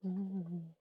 Mm.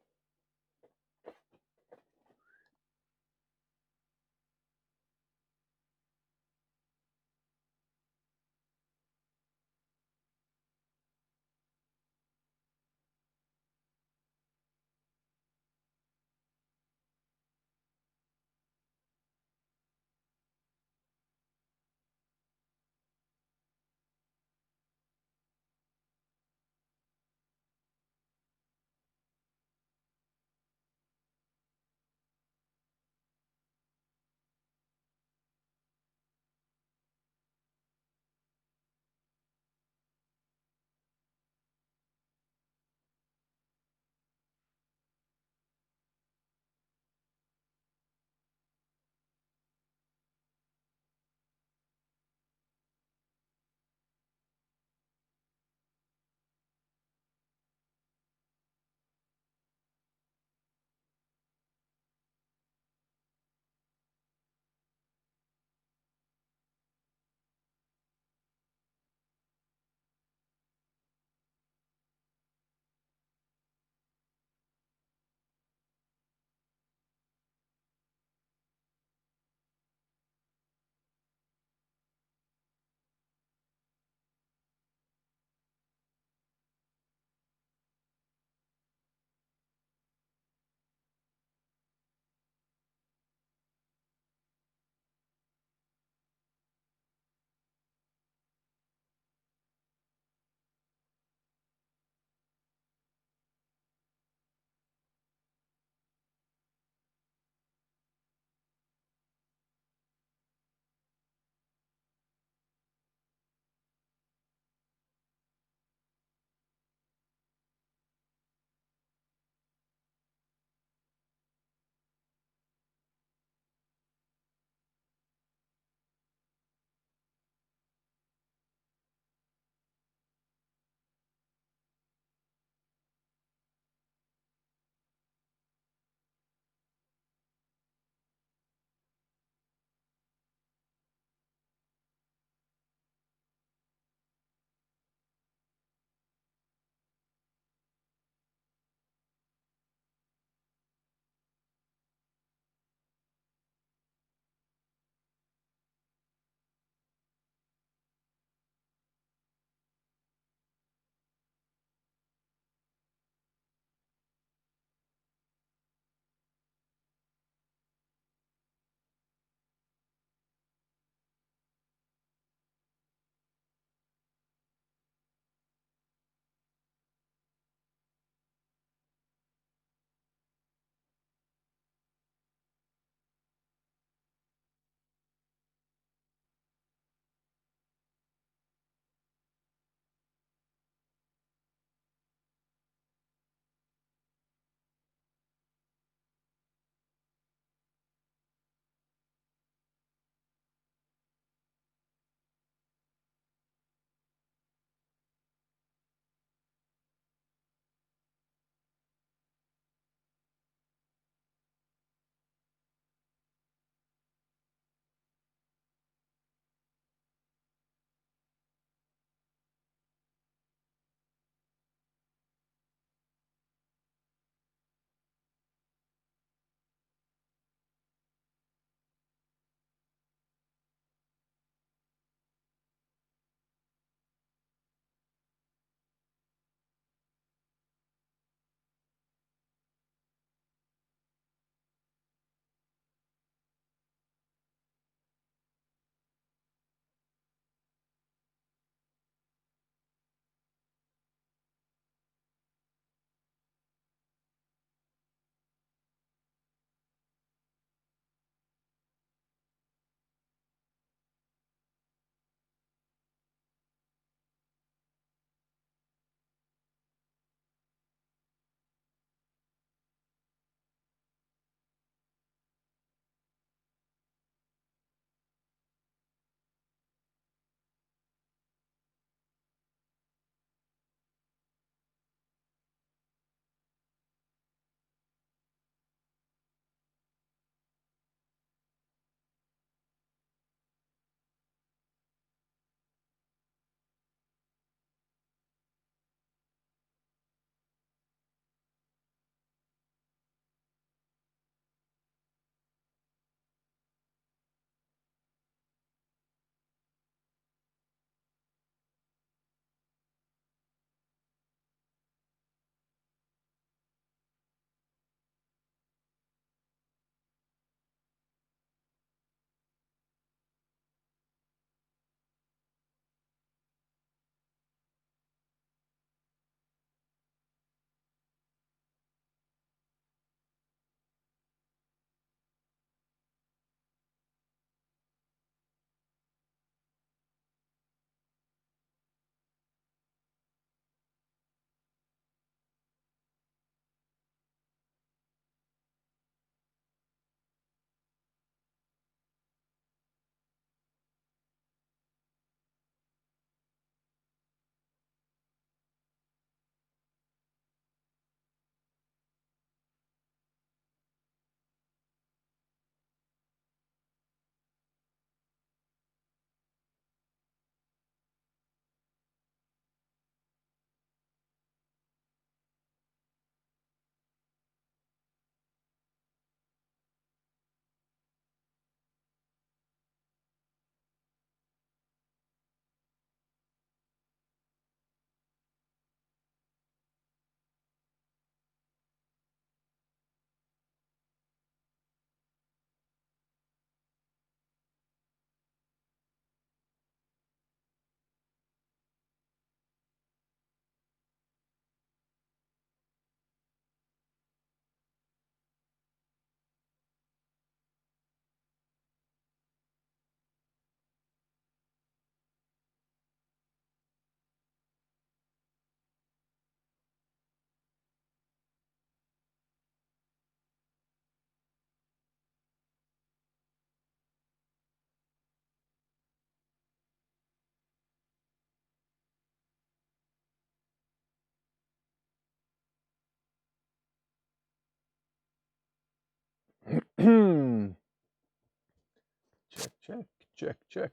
Check, check, check,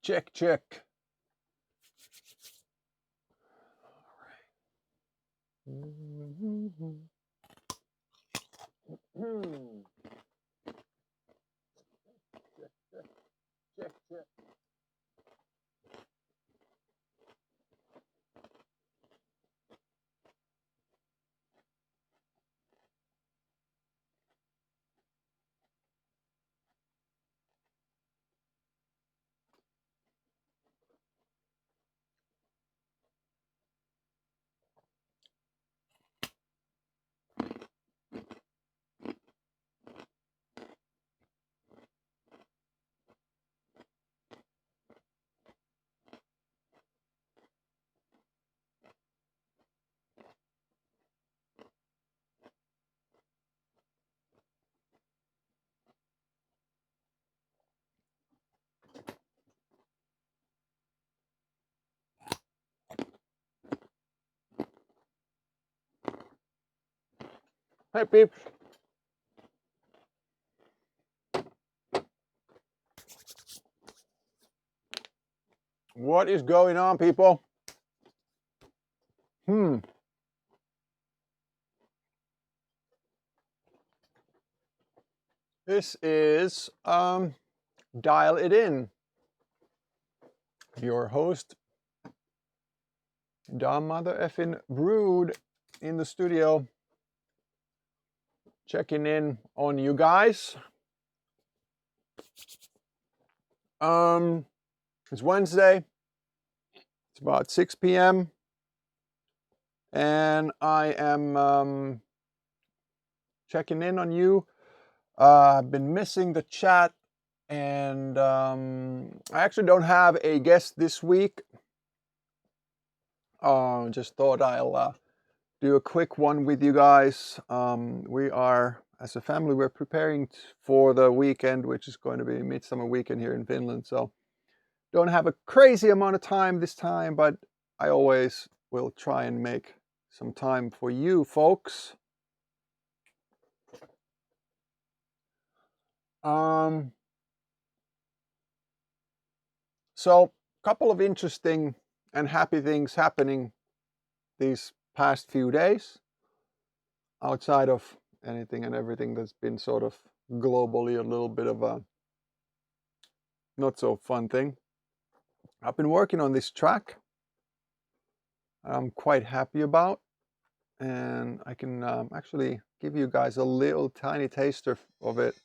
check, check. Check, check. Hey peeps. What is going on, people? This is Dial It In. Your host, Dom Mother Effin Darude, in the studio, checking in on you guys. It's Wednesday. It's about 6 p.m. and I am checking in on you. I've been missing the chat, and I actually don't have a guest this week. Just thought I'll do a quick one with you guys. We are, as a family, we're preparing for the weekend, which is going to be midsummer weekend here in Finland. So don't have a crazy amount of time this time, but I always will try and make some time for you folks. So a couple of interesting and happy things happening these past few days, outside of anything and everything that's been sort of globally a little bit of a not so fun thing. I've been working on this track I'm quite happy about, and I can actually give you guys a little tiny taster of it.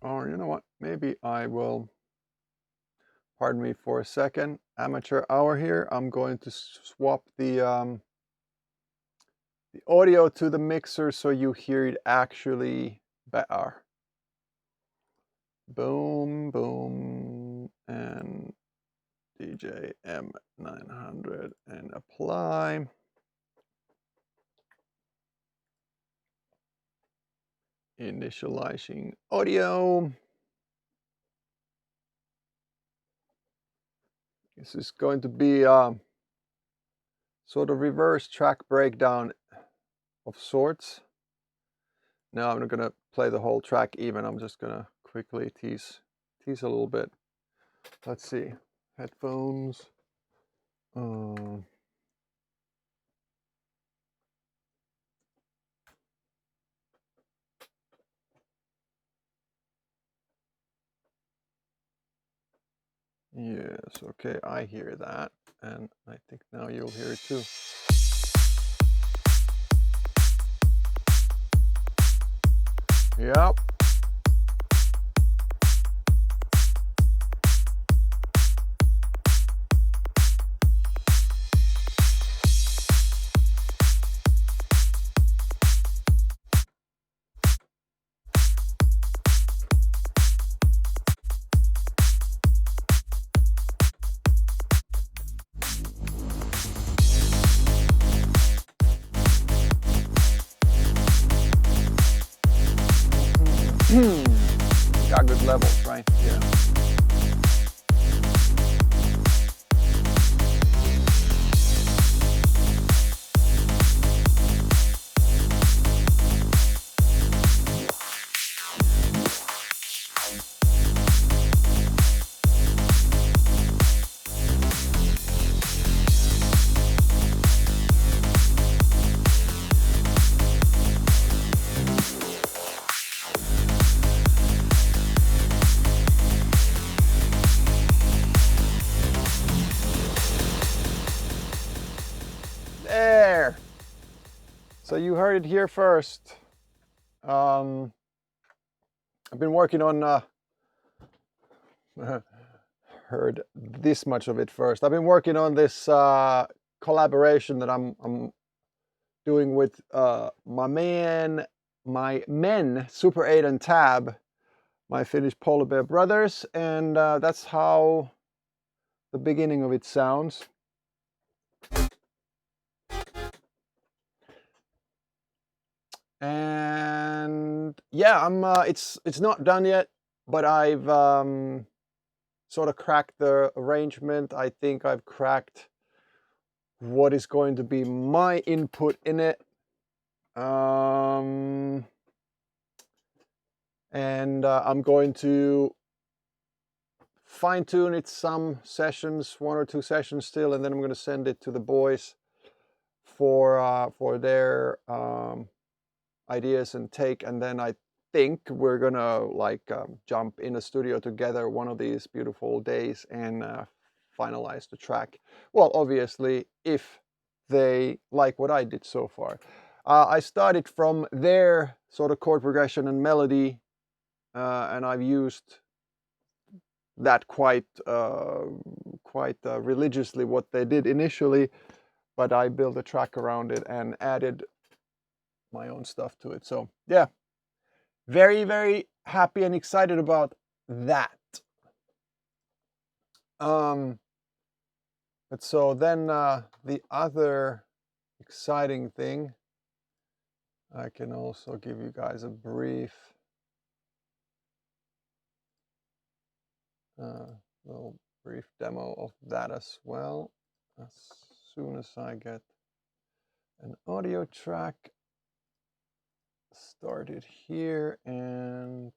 Or you know what, maybe I will, pardon me for a second, amateur hour here. I'm going to swap the audio to the mixer so you hear it actually better. Boom, boom, and DJ M900 and apply. Initializing audio. This is going to be sort of reverse track breakdown of sorts. Now I'm not gonna play the whole track even. I'm just gonna quickly tease a little bit. Let's see. Headphones. Yes, okay, I hear that, and I think now you'll hear it too. Yep. Got good levels, right? Yeah. started here first. I've been working on heard this much of it first. I've been working on this collaboration that I'm doing with my men Super 8 and Tab, my Finnish polar bear brothers, and that's how the beginning of it sounds. And yeah, I'm it's not done yet, but I've sort of cracked the arrangement. I think I've cracked what is going to be my input in it. And I'm going to fine-tune it some sessions, 1 or 2 sessions still, and then I'm going to send it to the boys for their ideas and take, and then I think we're gonna like jump in a studio together one of these beautiful days and finalize the track. Well, obviously, if they like what I did so far. I started from their sort of chord progression and melody, and I've used that quite religiously, what they did initially, but I built a track around it and added my own stuff to it. So yeah, very, very happy and excited about that. But so then the other exciting thing, I can also give you guys a brief little brief demo of that as well, as soon as I get an audio track started here and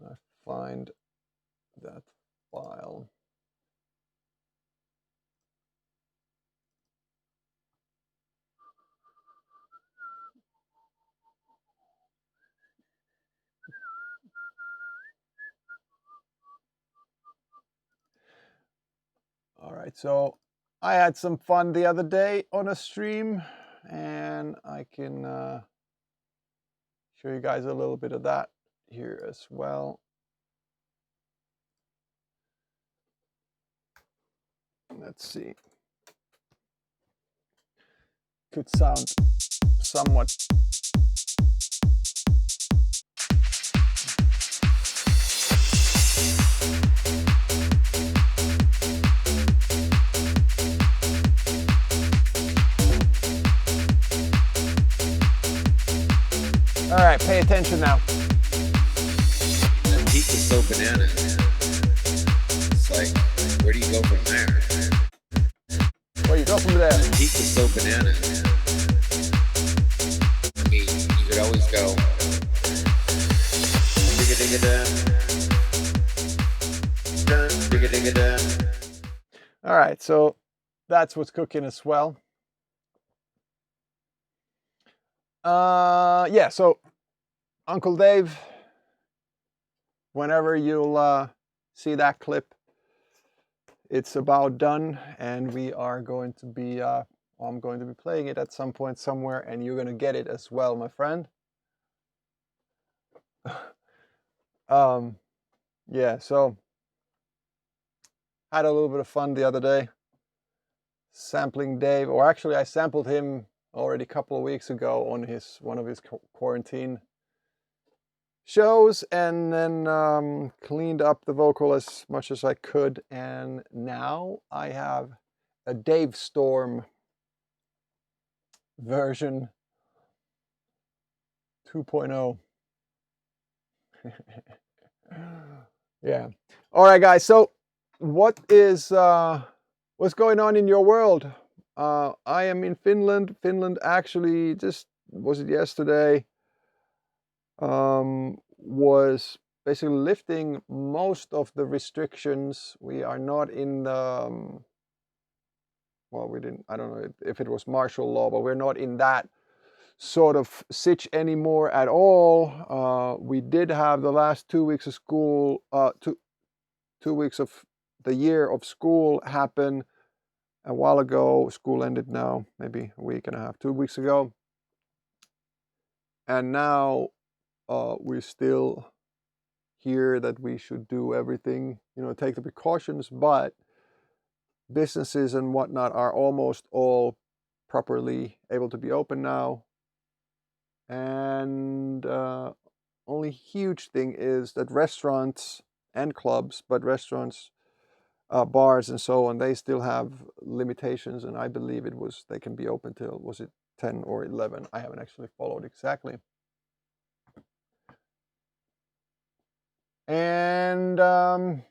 I find that file. All right, so I had some fun the other day on a stream, and I can show you guys a little bit of that here as well. Let's see. Could sound somewhat. All right, pay attention now. That peak is so bananas. It's like, where do you go from there? Where you go from there? That peak is so bananas. I mean, you could always go. Digga digga da. Digga digga da. All right, so that's what's cooking as well. Yeah, so Uncle Dave, whenever you'll see that clip, it's about done, and we are going to be I'm going to be playing it at some point somewhere, and you're gonna get it as well, my friend. Yeah, so had a little bit of fun the other day sampling Dave, or actually I sampled him already a couple of weeks ago on one of his quarantine shows, and then cleaned up the vocal as much as I could, and now I have a Dave Storm version 2.0. Yeah. All right, guys. So what's going on in your world? I am in Finland. Finland actually just, was it yesterday, was basically lifting most of the restrictions. We are not in the well, I don't know if it was martial law, but we're not in that sort of sitch anymore at all. We did have the last 2 weeks of school, 2 weeks of the year of school happen a while ago. School ended now, maybe a week and a half, 2 weeks ago. and now we still hear that we should do everything, take the precautions, but businesses and whatnot are almost all properly able to be open now. And only huge thing is that restaurants and clubs, but restaurants, bars and so on, they still have limitations, and I believe they can be open till, was it 10 or 11? I haven't actually followed exactly. And I'm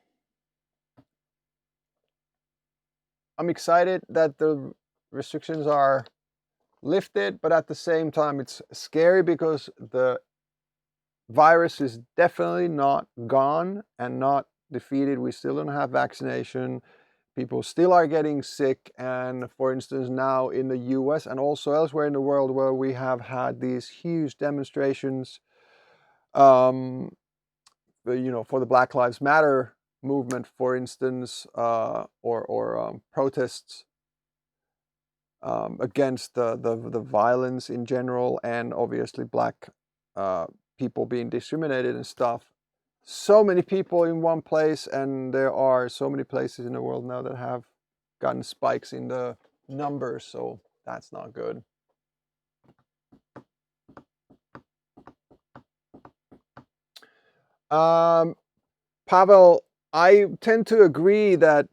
excited that the restrictions are lifted, but at the same time it's scary because the virus is definitely not gone and not defeated. We still don't have vaccination. People still are getting sick, and for instance now in the US and also elsewhere in the world where we have had these huge demonstrations, for the Black Lives Matter movement, for instance, or protests against the violence in general, and obviously black people being discriminated and stuff. So many people in one place, and there are so many places in the world now that have gotten spikes in the numbers, so that's not good. Pavel, I tend to agree that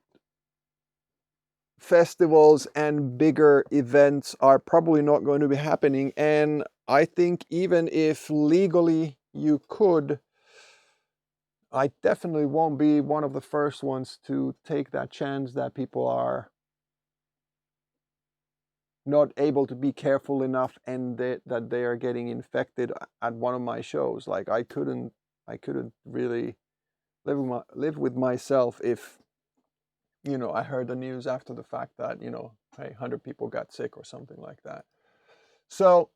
festivals and bigger events are probably not going to be happening, and I think even if legally you could, I definitely won't be one of the first ones to take that chance that people are not able to be careful enough, and that they are getting infected at one of my shows. Like I couldn't really live with myself if I heard the news after the fact that hey, 100 people got sick or something like that. So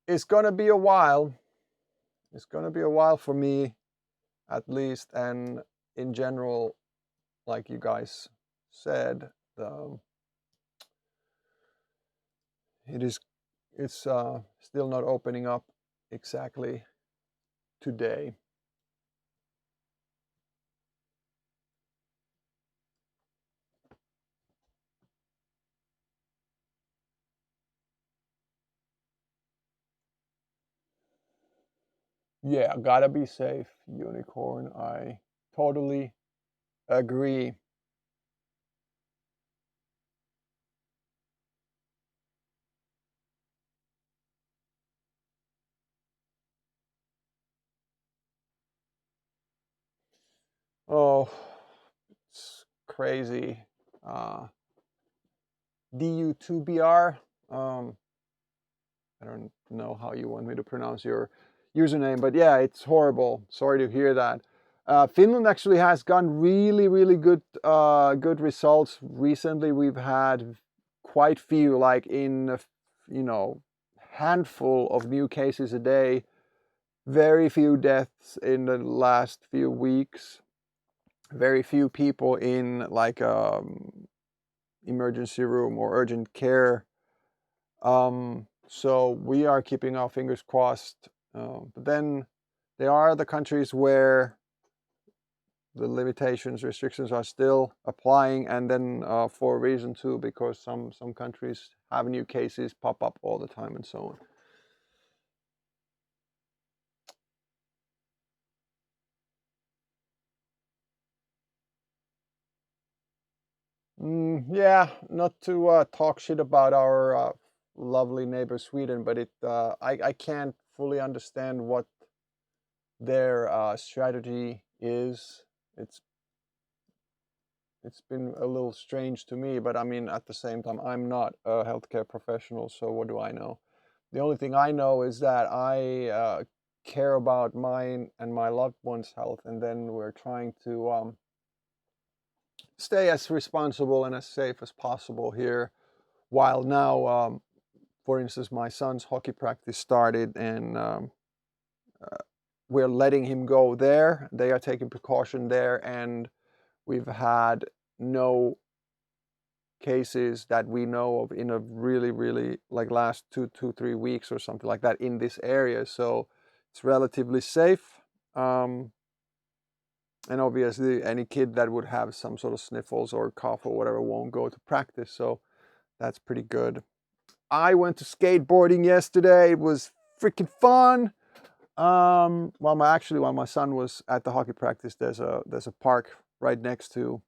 it's gonna be a while. It's gonna be a while for me, at least, and in general, like you guys said, it's still not opening up exactly today. Yeah, gotta be safe, Unicorn. I totally agree. Oh, it's crazy. DU2BR. I don't know how you want me to pronounce your username, but yeah, it's horrible. Sorry to hear that. Finland actually has gotten really, really good results recently. We've had quite few, like in handful of new cases a day. Very few deaths in the last few weeks. Very few people in like emergency room or urgent care. So we are keeping our fingers crossed. But then there are the countries where the limitations, restrictions are still applying, and then for a reason too, because some countries have new cases pop up all the time and so on. Yeah, not to talk shit about our lovely neighbor Sweden, but I can't fully understand what their strategy is. It's been a little strange to me, but I mean, at the same time, I'm not a healthcare professional, so what do I know? The only thing I know is that I care about mine and my loved ones' health, and then we're trying to stay as responsible and as safe as possible here. While now, for instance, my son's hockey practice started, and we're letting him go there. They are taking precaution there, and we've had no cases that we know of in a really like last 3 weeks or something like that in this area, so it's relatively safe. And obviously any kid that would have some sort of sniffles or cough or whatever won't go to practice, so that's pretty good. I went to skateboarding yesterday. It was freaking fun. While my son was at the hockey practice, there's a park right next to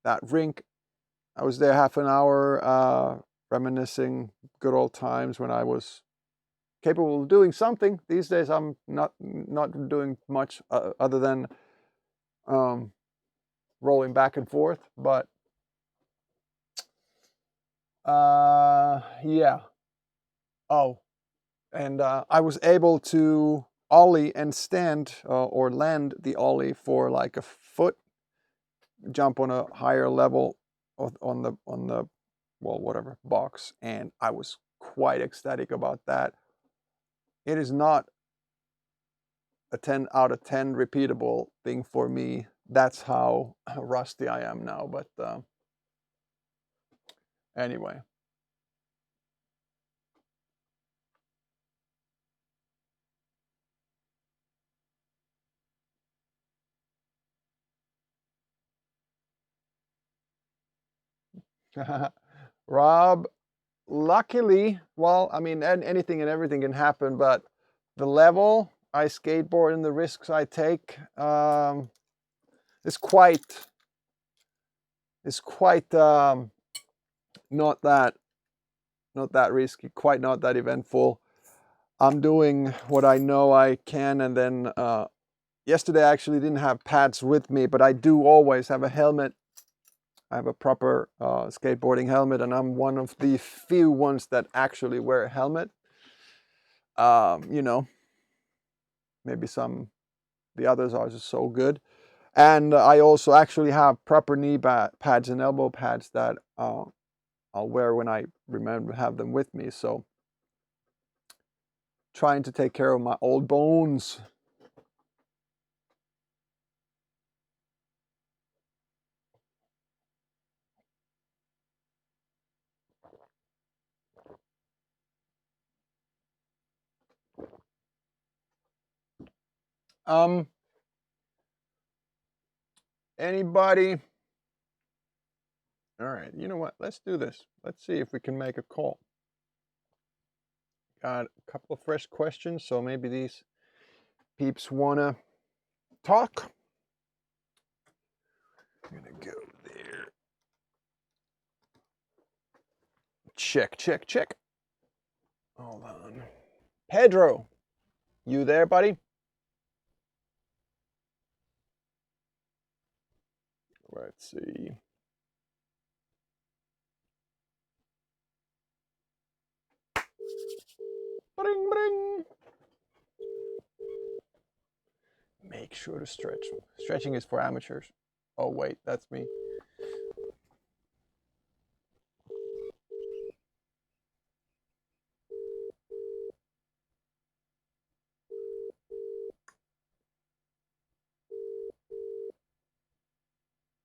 that rink. I was there half an hour, reminiscing good old times when I was capable of doing something. These days, I'm not doing much other than rolling back and forth. But yeah. Oh, and I was able to ollie and stand or land the ollie for like a foot, jump on a higher level on the well, whatever box, and I was quite ecstatic about that. It is not a 10 out of 10 repeatable thing for me. That's how rusty I am now. But anyway. Rob, luckily, well, I mean, anything and everything can happen, but the level I skateboard and the risks I take is quite not that risky, quite not that eventful. I'm doing what I know I can, and then yesterday I actually didn't have pads with me, but I do always have a helmet. I have a proper skateboarding helmet, and I'm one of the few ones that actually wear a helmet. You know, maybe the others are just so good. And I also actually have proper knee pads and elbow pads that I'll wear when I remember to have them with me. So trying to take care of my old bones. Anybody? All right, you know what? Let's do this. Let's see if we can make a call. Got a couple of fresh questions, so maybe these peeps wanna talk. I'm gonna go there. Check. Hold on. Pedro, you there, buddy? Let's see. Bring, bring. Make sure to stretch. Stretching is for amateurs. Oh, wait, that's me.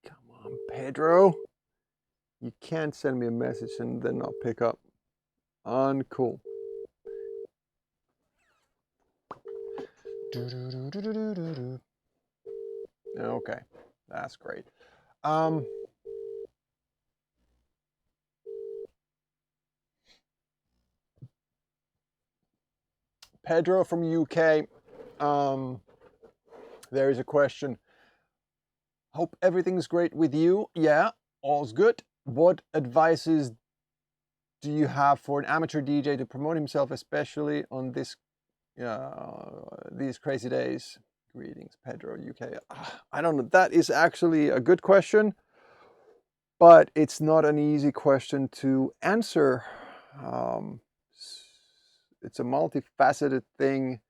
Come on, Pedro. You can't send me a message and then not pick up. Uncool. Okay, that's great. Pedro from UK. There is a question. Hope everything's great with you. Yeah, all's good. What advices do you have for an amateur DJ to promote himself, especially on these crazy days? Greetings, Pedro, UK. I don't know. That is actually a good question, but it's not an easy question to answer. It's a multifaceted thing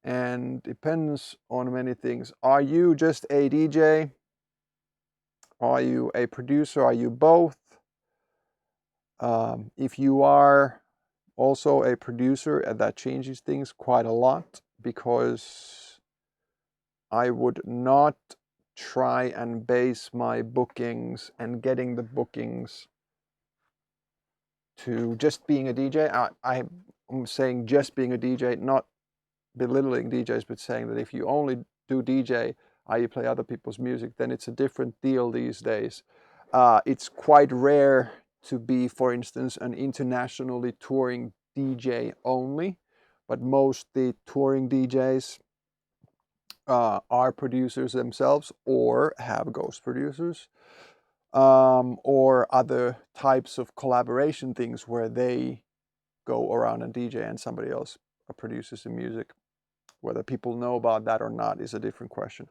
and depends on many things. Are you just a DJ? Are you a producer? Are you both? If you are also a producer, that changes things quite a lot, because I would not try and base my bookings and getting the bookings to just being a DJ. I'm saying just being a DJ, not belittling DJs, but saying that if you only do DJ, you play other people's music, then it's a different deal these days. It's quite rare to be, for instance, an internationally touring DJ only, but most the touring DJs are producers themselves or have ghost producers, or other types of collaboration things where they go around and DJ and somebody else produces the music. Whether people know about that or not is a different question.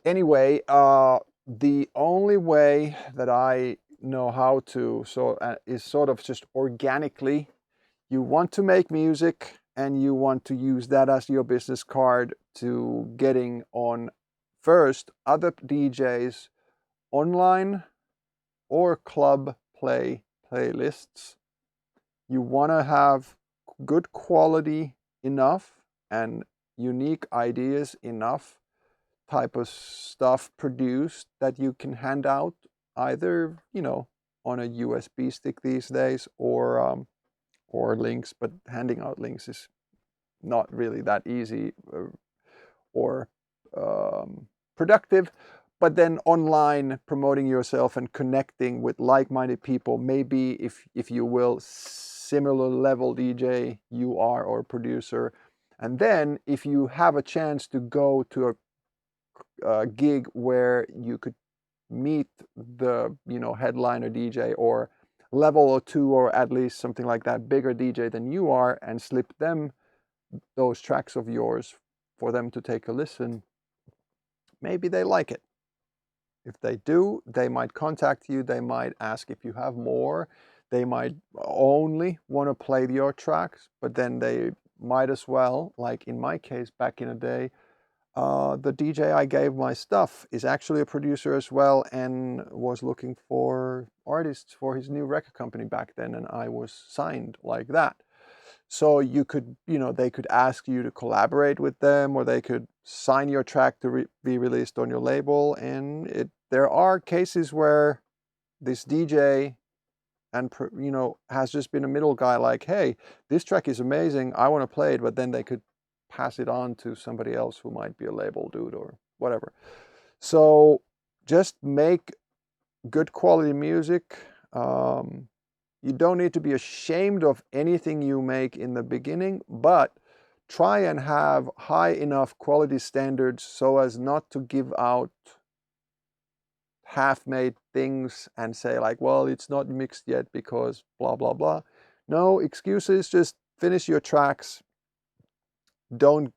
Anyway, the only way that I know how to is sort of just organically. You want to make music and you want to use that as your business card to getting on first other DJs online or club playlists. You want to have good quality enough and unique ideas enough type of stuff produced that you can hand out either, on a USB stick these days or links, but handing out links is not really that easy or productive. But then online, promoting yourself and connecting with like-minded people, maybe if you will, similar level DJ you are or producer. And then if you have a chance to go to a gig where you could meet the headliner DJ or level or two, or at least something like that, bigger DJ than you are, and slip them those tracks of yours for them to take a listen, maybe they like it. If they do, they might contact you, they might ask if you have more, they might only want to play your tracks, but then they might as well, like in my case back in the day, the DJ I gave my stuff is actually a producer as well and was looking for artists for his new record company back then, and I was signed like that. So you could, they could ask you to collaborate with them, or they could sign your track to be released on your label. And there are cases where this DJ and has just been a middle guy, like, hey, this track is amazing, I want to play it, but then they could pass it on to somebody else who might be a label dude or whatever. So just make good quality music. You don't need to be ashamed of anything you make in the beginning, but try and have high enough quality standards so as not to give out half-made things and say like, well, it's not mixed yet because blah, blah, blah. No excuses, just finish your tracks. Don't,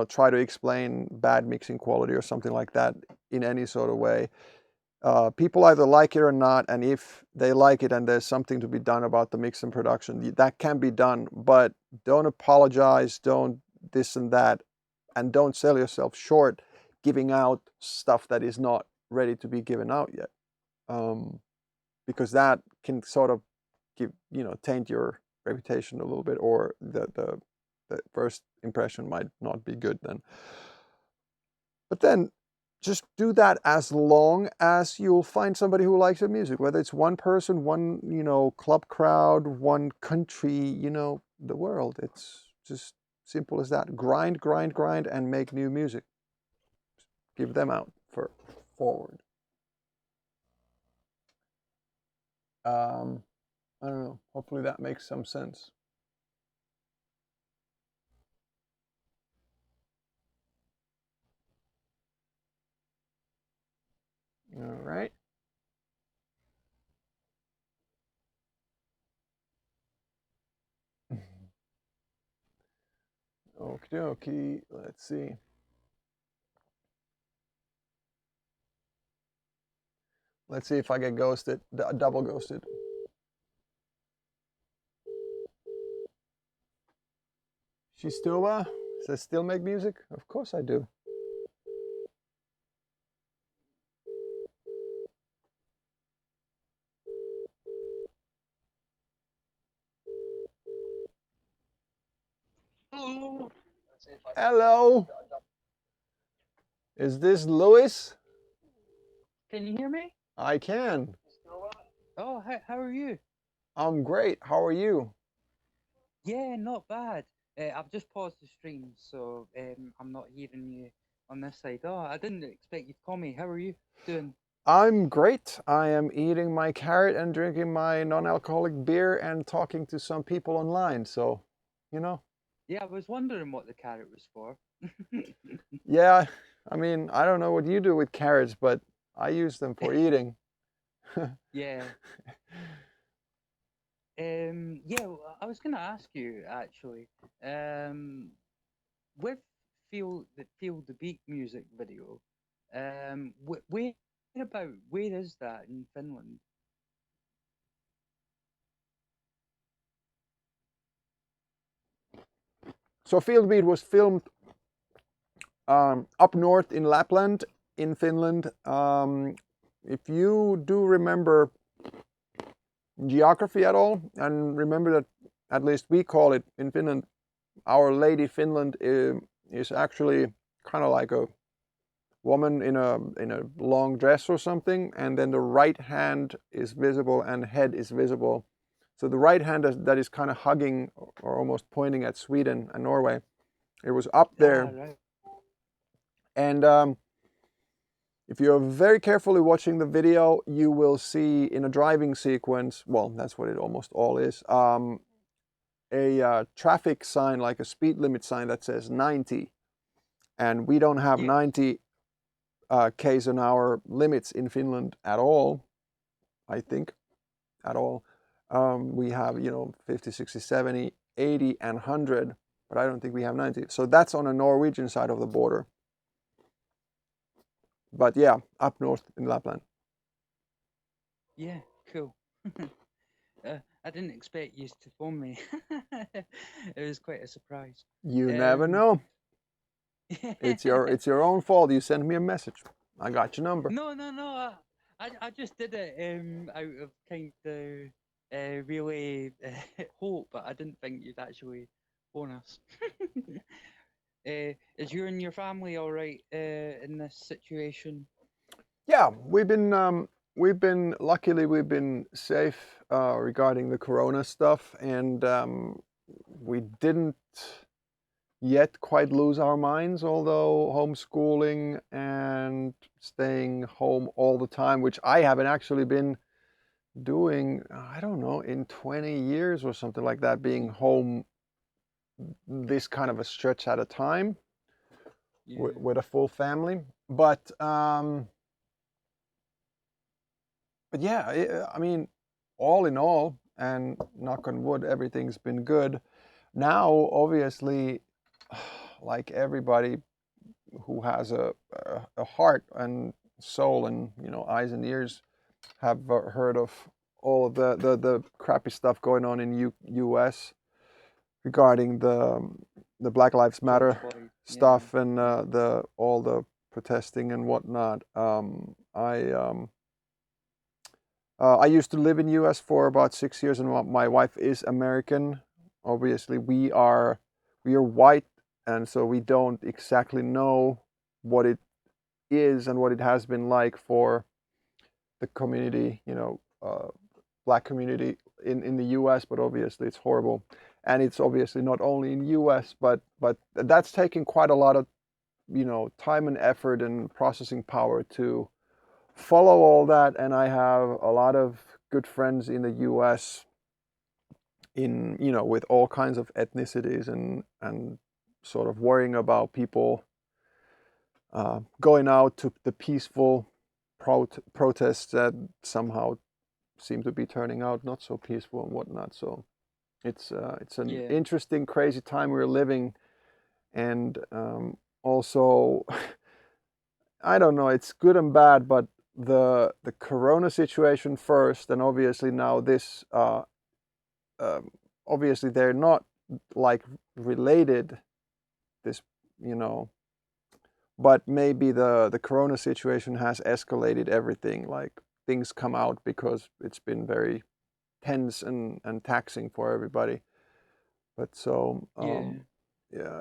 try to explain bad mixing quality or something like that in any sort of way. People either like it or not, and if they like it and there's something to be done about the mix and production, that can be done, but don't apologize, don't this and that, and don't sell yourself short giving out stuff that is not ready to be given out yet, because that can sort of taint your reputation a little bit, or the first impression might not be good then. But then just do that as long as you'll find somebody who likes your music, whether it's one person, one, club crowd, one country, the world. It's just simple as that. Grind, grind, grind, and make new music. Give them out forward. I don't know. Hopefully that makes some sense. All right. Okie dokie. Let's see. Let's see if I get ghosted, double ghosted. She's still does I still make music? Of course I do. Hello. Hello. Is this Louis? Can you hear me? I can. Oh, how are you? I'm great. How are you? Yeah, not bad. I've just paused the stream, so I'm not hearing you on this side. Oh, I didn't expect you to call me. How are you doing? I'm great. I am eating my carrot and drinking my non-alcoholic beer and talking to some people online. So, you know, Yeah, I was wondering what the carrot was for. yeah, I mean, I don't know what you do with carrots, but I use them for eating. Yeah. Yeah, I was gonna ask you actually. With Feel the Beat music video, where about where is that in Finland? So Field Beat was filmed up north in Lapland, in Finland. If you do remember geography at all, and remember that at least we call it in Finland, Our Lady Finland is actually kind of like a woman in a long dress or something, and then the right hand is visible and head is visible. So the right hand that is kind of hugging or almost pointing at Sweden and Norway. It was up Ah, there, right. and if you're very carefully watching the video, you will see in a driving sequence. Well, that's what it almost all is. A traffic sign, like a speed limit sign that says 90, and we don't have Yes. 90 k's an hour limits in Finland at all. I think at all. We have 50, 60, 70, 80, and 100, but I don't think we have 90. So that's on the Norwegian side of the border. But yeah, up north in Lapland. Yeah, cool. I didn't expect you to phone me. It was quite a surprise. You never Um, know. It's your own fault. You sent me a message. I got your number. no, no, no. I just did it out of kind of really hope, but I didn't think you'd actually phone us. Is you and your family all right in this situation? Yeah, luckily we've been safe regarding the Corona stuff, and we didn't yet quite lose our minds, although homeschooling and staying home all the time, which I haven't actually been doing, I don't know, in 20 years or something like that, being home this kind of a stretch at a time Yeah. with a full family. But yeah, I mean, all in all, and knock on wood, everything's been good. Now, obviously, like everybody who has a heart and soul and eyes and ears have heard of all of the crappy stuff going on in U.S. regarding the Black Lives George Matter Floyd. Yeah. stuff and Yeah. the all the protesting and whatnot. I used to live in U.S. for about 6 years, and my wife is American. Obviously, we are white, and so we don't exactly know what it is and what it has been like for the community, black community in the U.S. But obviously, it's horrible, and it's obviously not only in U.S. but that's taking quite a lot of time and effort and processing power to follow all that. And I have a lot of good friends in the US in with all kinds of ethnicities and sort of worrying about people going out to the peaceful protests that somehow seem to be turning out not so peaceful and whatnot. So it's an Yeah. interesting, crazy time we're living, and also I don't know. It's good and bad, but the Corona situation first, and obviously now this. Um, Obviously, they're not like related. This, you know, but maybe the Corona situation has escalated everything. Like things come out because it's been very tense and taxing for everybody. But so Yeah. yeah,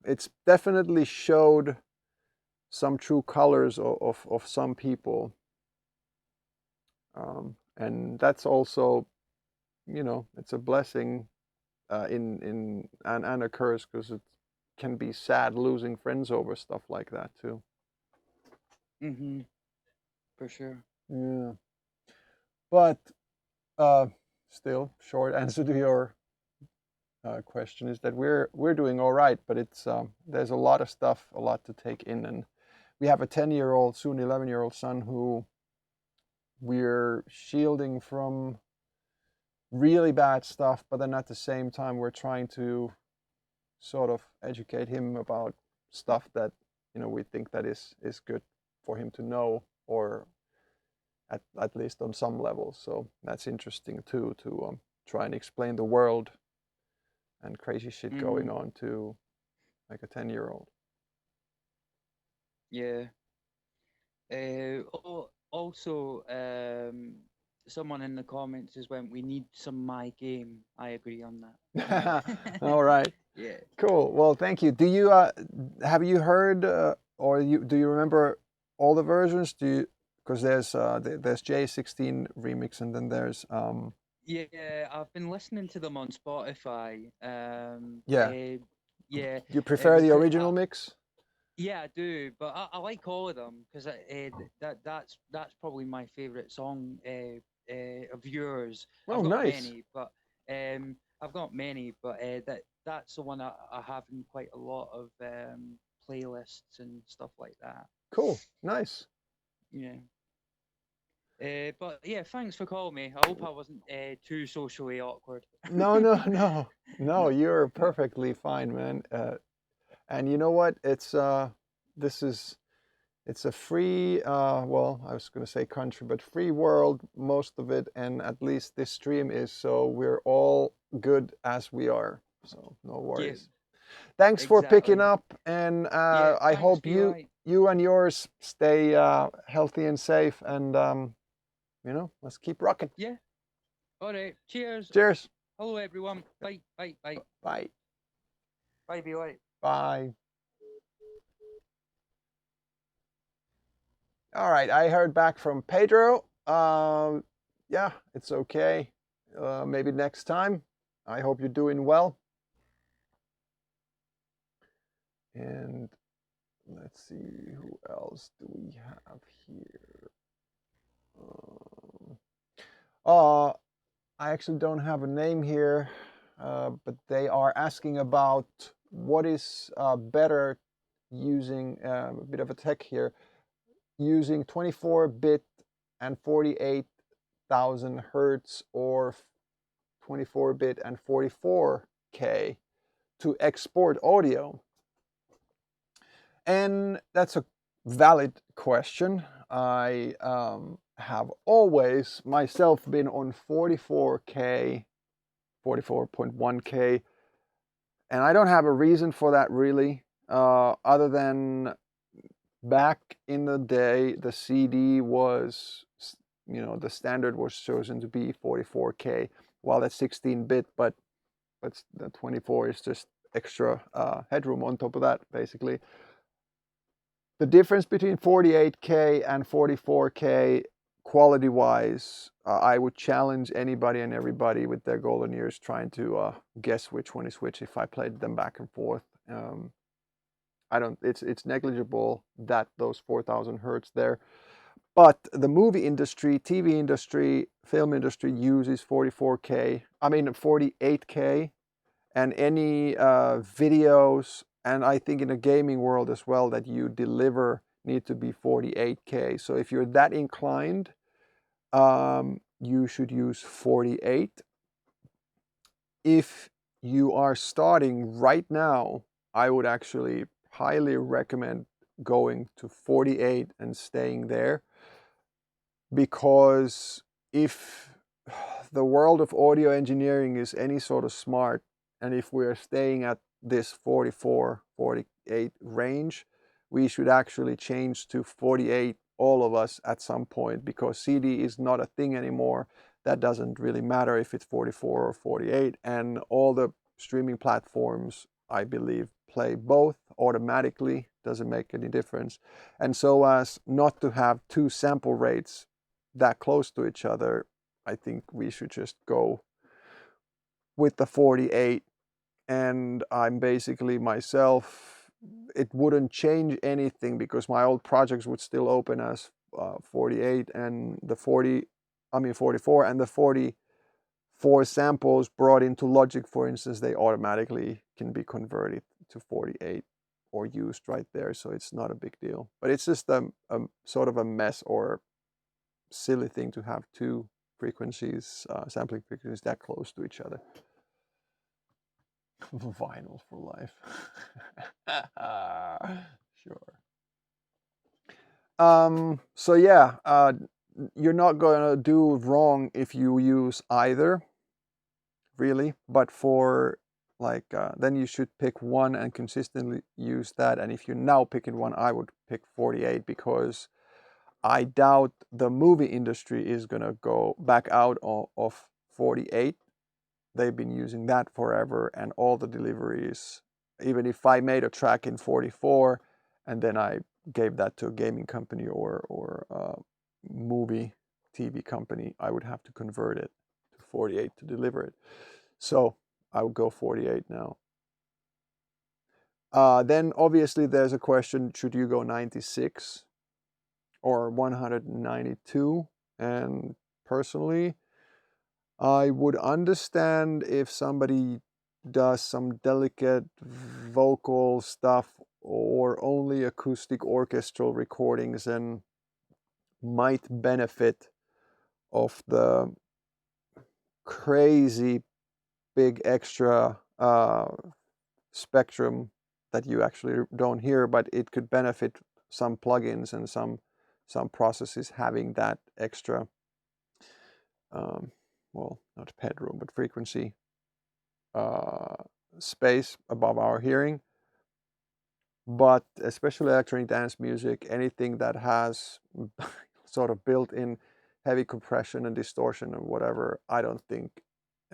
it's definitely showed some true colors of some people, and that's also it's a blessing and a curse, because it can be sad losing friends over stuff like that too. Mm-hmm. For sure. Yeah. But still, short answer to your question is that we're doing all right, but it's there's a lot of stuff, a lot to take in, and we have a 10-year-old, soon 11-year-old son who we're shielding from really bad stuff, but then at the same time we're trying to sort of educate him about stuff that we think that is good for him to know, or at least on some level. So that's interesting too, to try and explain the world and crazy shit going Mm-hmm. on to like a 10-year-old. Yeah. Also, someone in the comments just went, "We need some my game." I agree on that. Yeah. All right, Yeah. cool. Well, thank you. Do you have you heard or do you remember all the versions? Because there's J16 remix, and then there's Yeah, I've been listening to them on Spotify. yeah. Yeah, You prefer the because original mix? yeah, I do, but I like all of them because that's probably my favorite song of yours. Oh, nice. I've got many, but that's the one I have in quite a lot of playlists and stuff like that. Cool, nice. Yeah. But yeah, thanks for calling me. I hope I wasn't too socially awkward. No, no, no, no. No, You're no. perfectly fine, man. And you know what? This is it's a free, well, I was going to say country, but free world, most of it, and at least this stream is, so we're all good as we are. So no Yeah, worries. Thanks for picking exactly. up, and Yeah, I thanks, hope you BY. you and yours stay healthy and safe, and let's keep rocking. Yeah. All right. Cheers. Cheers. Hello, everyone. Bye. Bye. Bye. Bye. Bye, BY. Bye. All right, I heard back from Pedro. Yeah, it's okay. Maybe next time. I hope you're doing well. And let's see, who else do we have here? I actually don't have a name here, but they are asking about what is better using a bit of a tech here, using 24-bit and 48,000 hertz, or 24-bit and 44K to export audio. And that's a valid question. I have always myself been on 44K, 44.1K, and I don't have a reason for that really, other than back in the day, the CD was, the standard was chosen to be 44K, while that's 16-bit, but the 24 is just extra headroom on top of that, basically. The difference between 48K and 44K, quality-wise, I would challenge anybody and everybody with their golden ears trying to guess which one is which if I played them back and forth. It's negligible that those 4,000 hertz there. But the movie industry, TV industry, film industry uses 48K, and any videos, and I think in the gaming world as well, that you deliver need to be 48K. So if you're that inclined, you should use 48. If you are starting right now, I would actually highly recommend going to 48 and staying there, because if the world of audio engineering is any sort of smart, and if we're staying at this 44, 48 range, we should actually change to 48, all of us, at some point, because CD is not a thing anymore. That doesn't really matter if it's 44 or 48, and all the streaming platforms, I believe, play both automatically. Doesn't make any difference. And so as not to have two sample rates that close to each other, I think we should just go with the 48, and I'm basically myself. It wouldn't change anything because my old projects would still open as 48 and the 44 and the 44 samples brought into Logic, for instance, they automatically can be converted to 48 or used right there, so it's not a big deal. But it's just a sort of a mess or silly thing to have two frequencies, sampling frequencies that close to each other. Vinyl for life. Sure. So yeah, you're not gonna do wrong if you use either, really. But for like, then you should pick one and consistently use that. And if you're now picking one, I would pick 48 because I doubt the movie industry is gonna go back out of 48. They've been using that forever, and all the deliveries, even if I made a track in 44 and then I gave that to a gaming company or a movie TV company, I would have to convert it to 48 to deliver it. So I would go 48 now. Then obviously there's a question, should you go 96 or 192? And personally, I would understand if somebody does some delicate vocal stuff or only acoustic orchestral recordings and might benefit of the crazy big extra spectrum that you actually don't hear, but it could benefit some plugins and some processes having that extra well, not headroom, but frequency space above our hearing. But especially electronic dance music, anything that has sort of built-in heavy compression and distortion and whatever, I don't think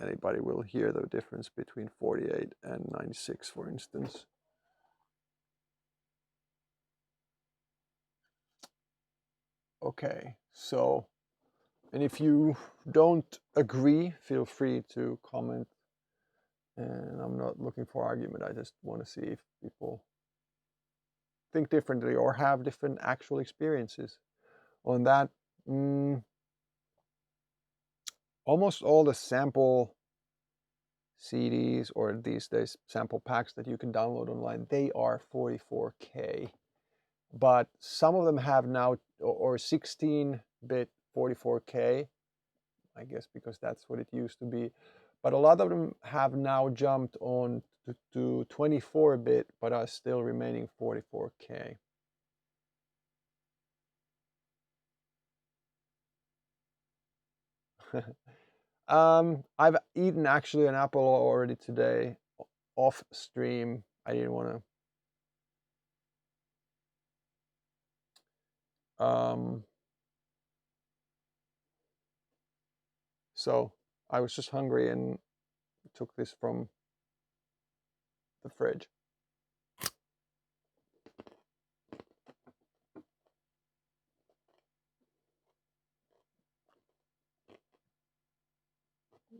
anybody will hear the difference between 48 and 96, for instance. Okay, so, and if you don't agree, feel free to comment. And I'm not looking for argument. I just want to see if people think differently or have different actual experiences on that. Almost all the sample CDs or these days sample packs that you can download online, they are 44K. But some of them have now or 16-bit 44K, I guess because that's what it used to be. But a lot of them have now jumped on to 24-bit, but are still remaining 44K. I've eaten actually an apple already today, off stream. I didn't want to. So I was just hungry and took this from the fridge.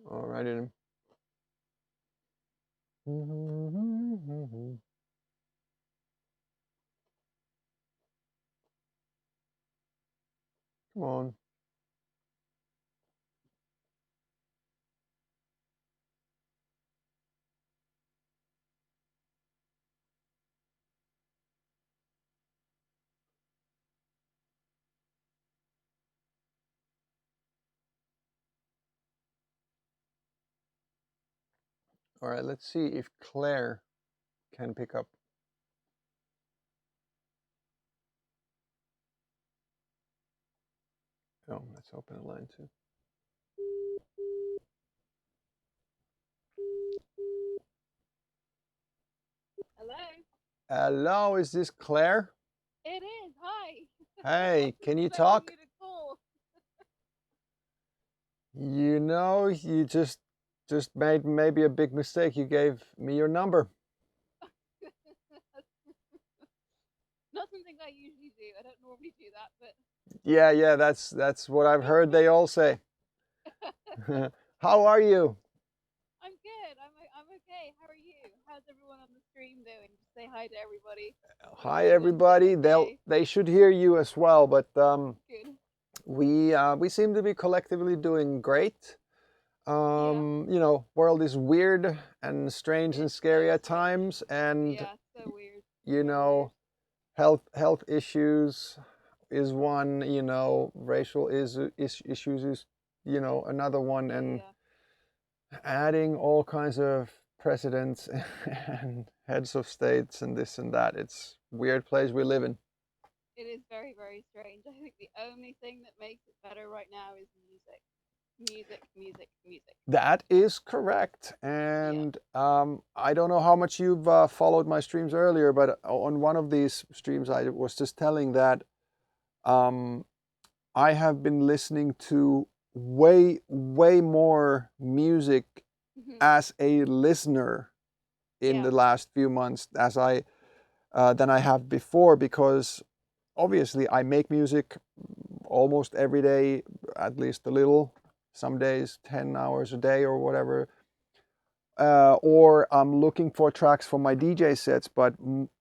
All right, then. Come on. All right, let's see if Claire can pick up. Oh, let's open a line too. Hello. Hello, is this Claire? It is. Hi. Hey, can you Expecting talk? you to call. You know, you just made maybe a big mistake. You gave me your number. Not something I usually do. I don't normally do that, but Yeah, that's what I've heard they all say. How are you? I'm stream doing? Just say hi to everybody. Hi Everyone's everybody. doing okay. They should hear you as well, but Good. we seem to be collectively doing great. You know, world is weird and strange and It's scary so at strange. times, and Yeah, so weird. you So know, health issues is one. You know, racial issues is another one, weird. and Yeah. adding all kinds of presidents and heads of states and this and that. It's weird place we live in. It is very, very strange. I think the only thing that makes it better right now is music. Music, music, music. That is correct. Yeah. And I don't know how much you've followed my streams earlier, but on one of these streams, I was just telling that um, I have been listening to way, way more music Mhm. as a listener in Yeah. the last few months than I have before, because obviously I make music almost every day, at least a little. Some days 10 hours a day or whatever. Or I'm looking for tracks for my DJ sets.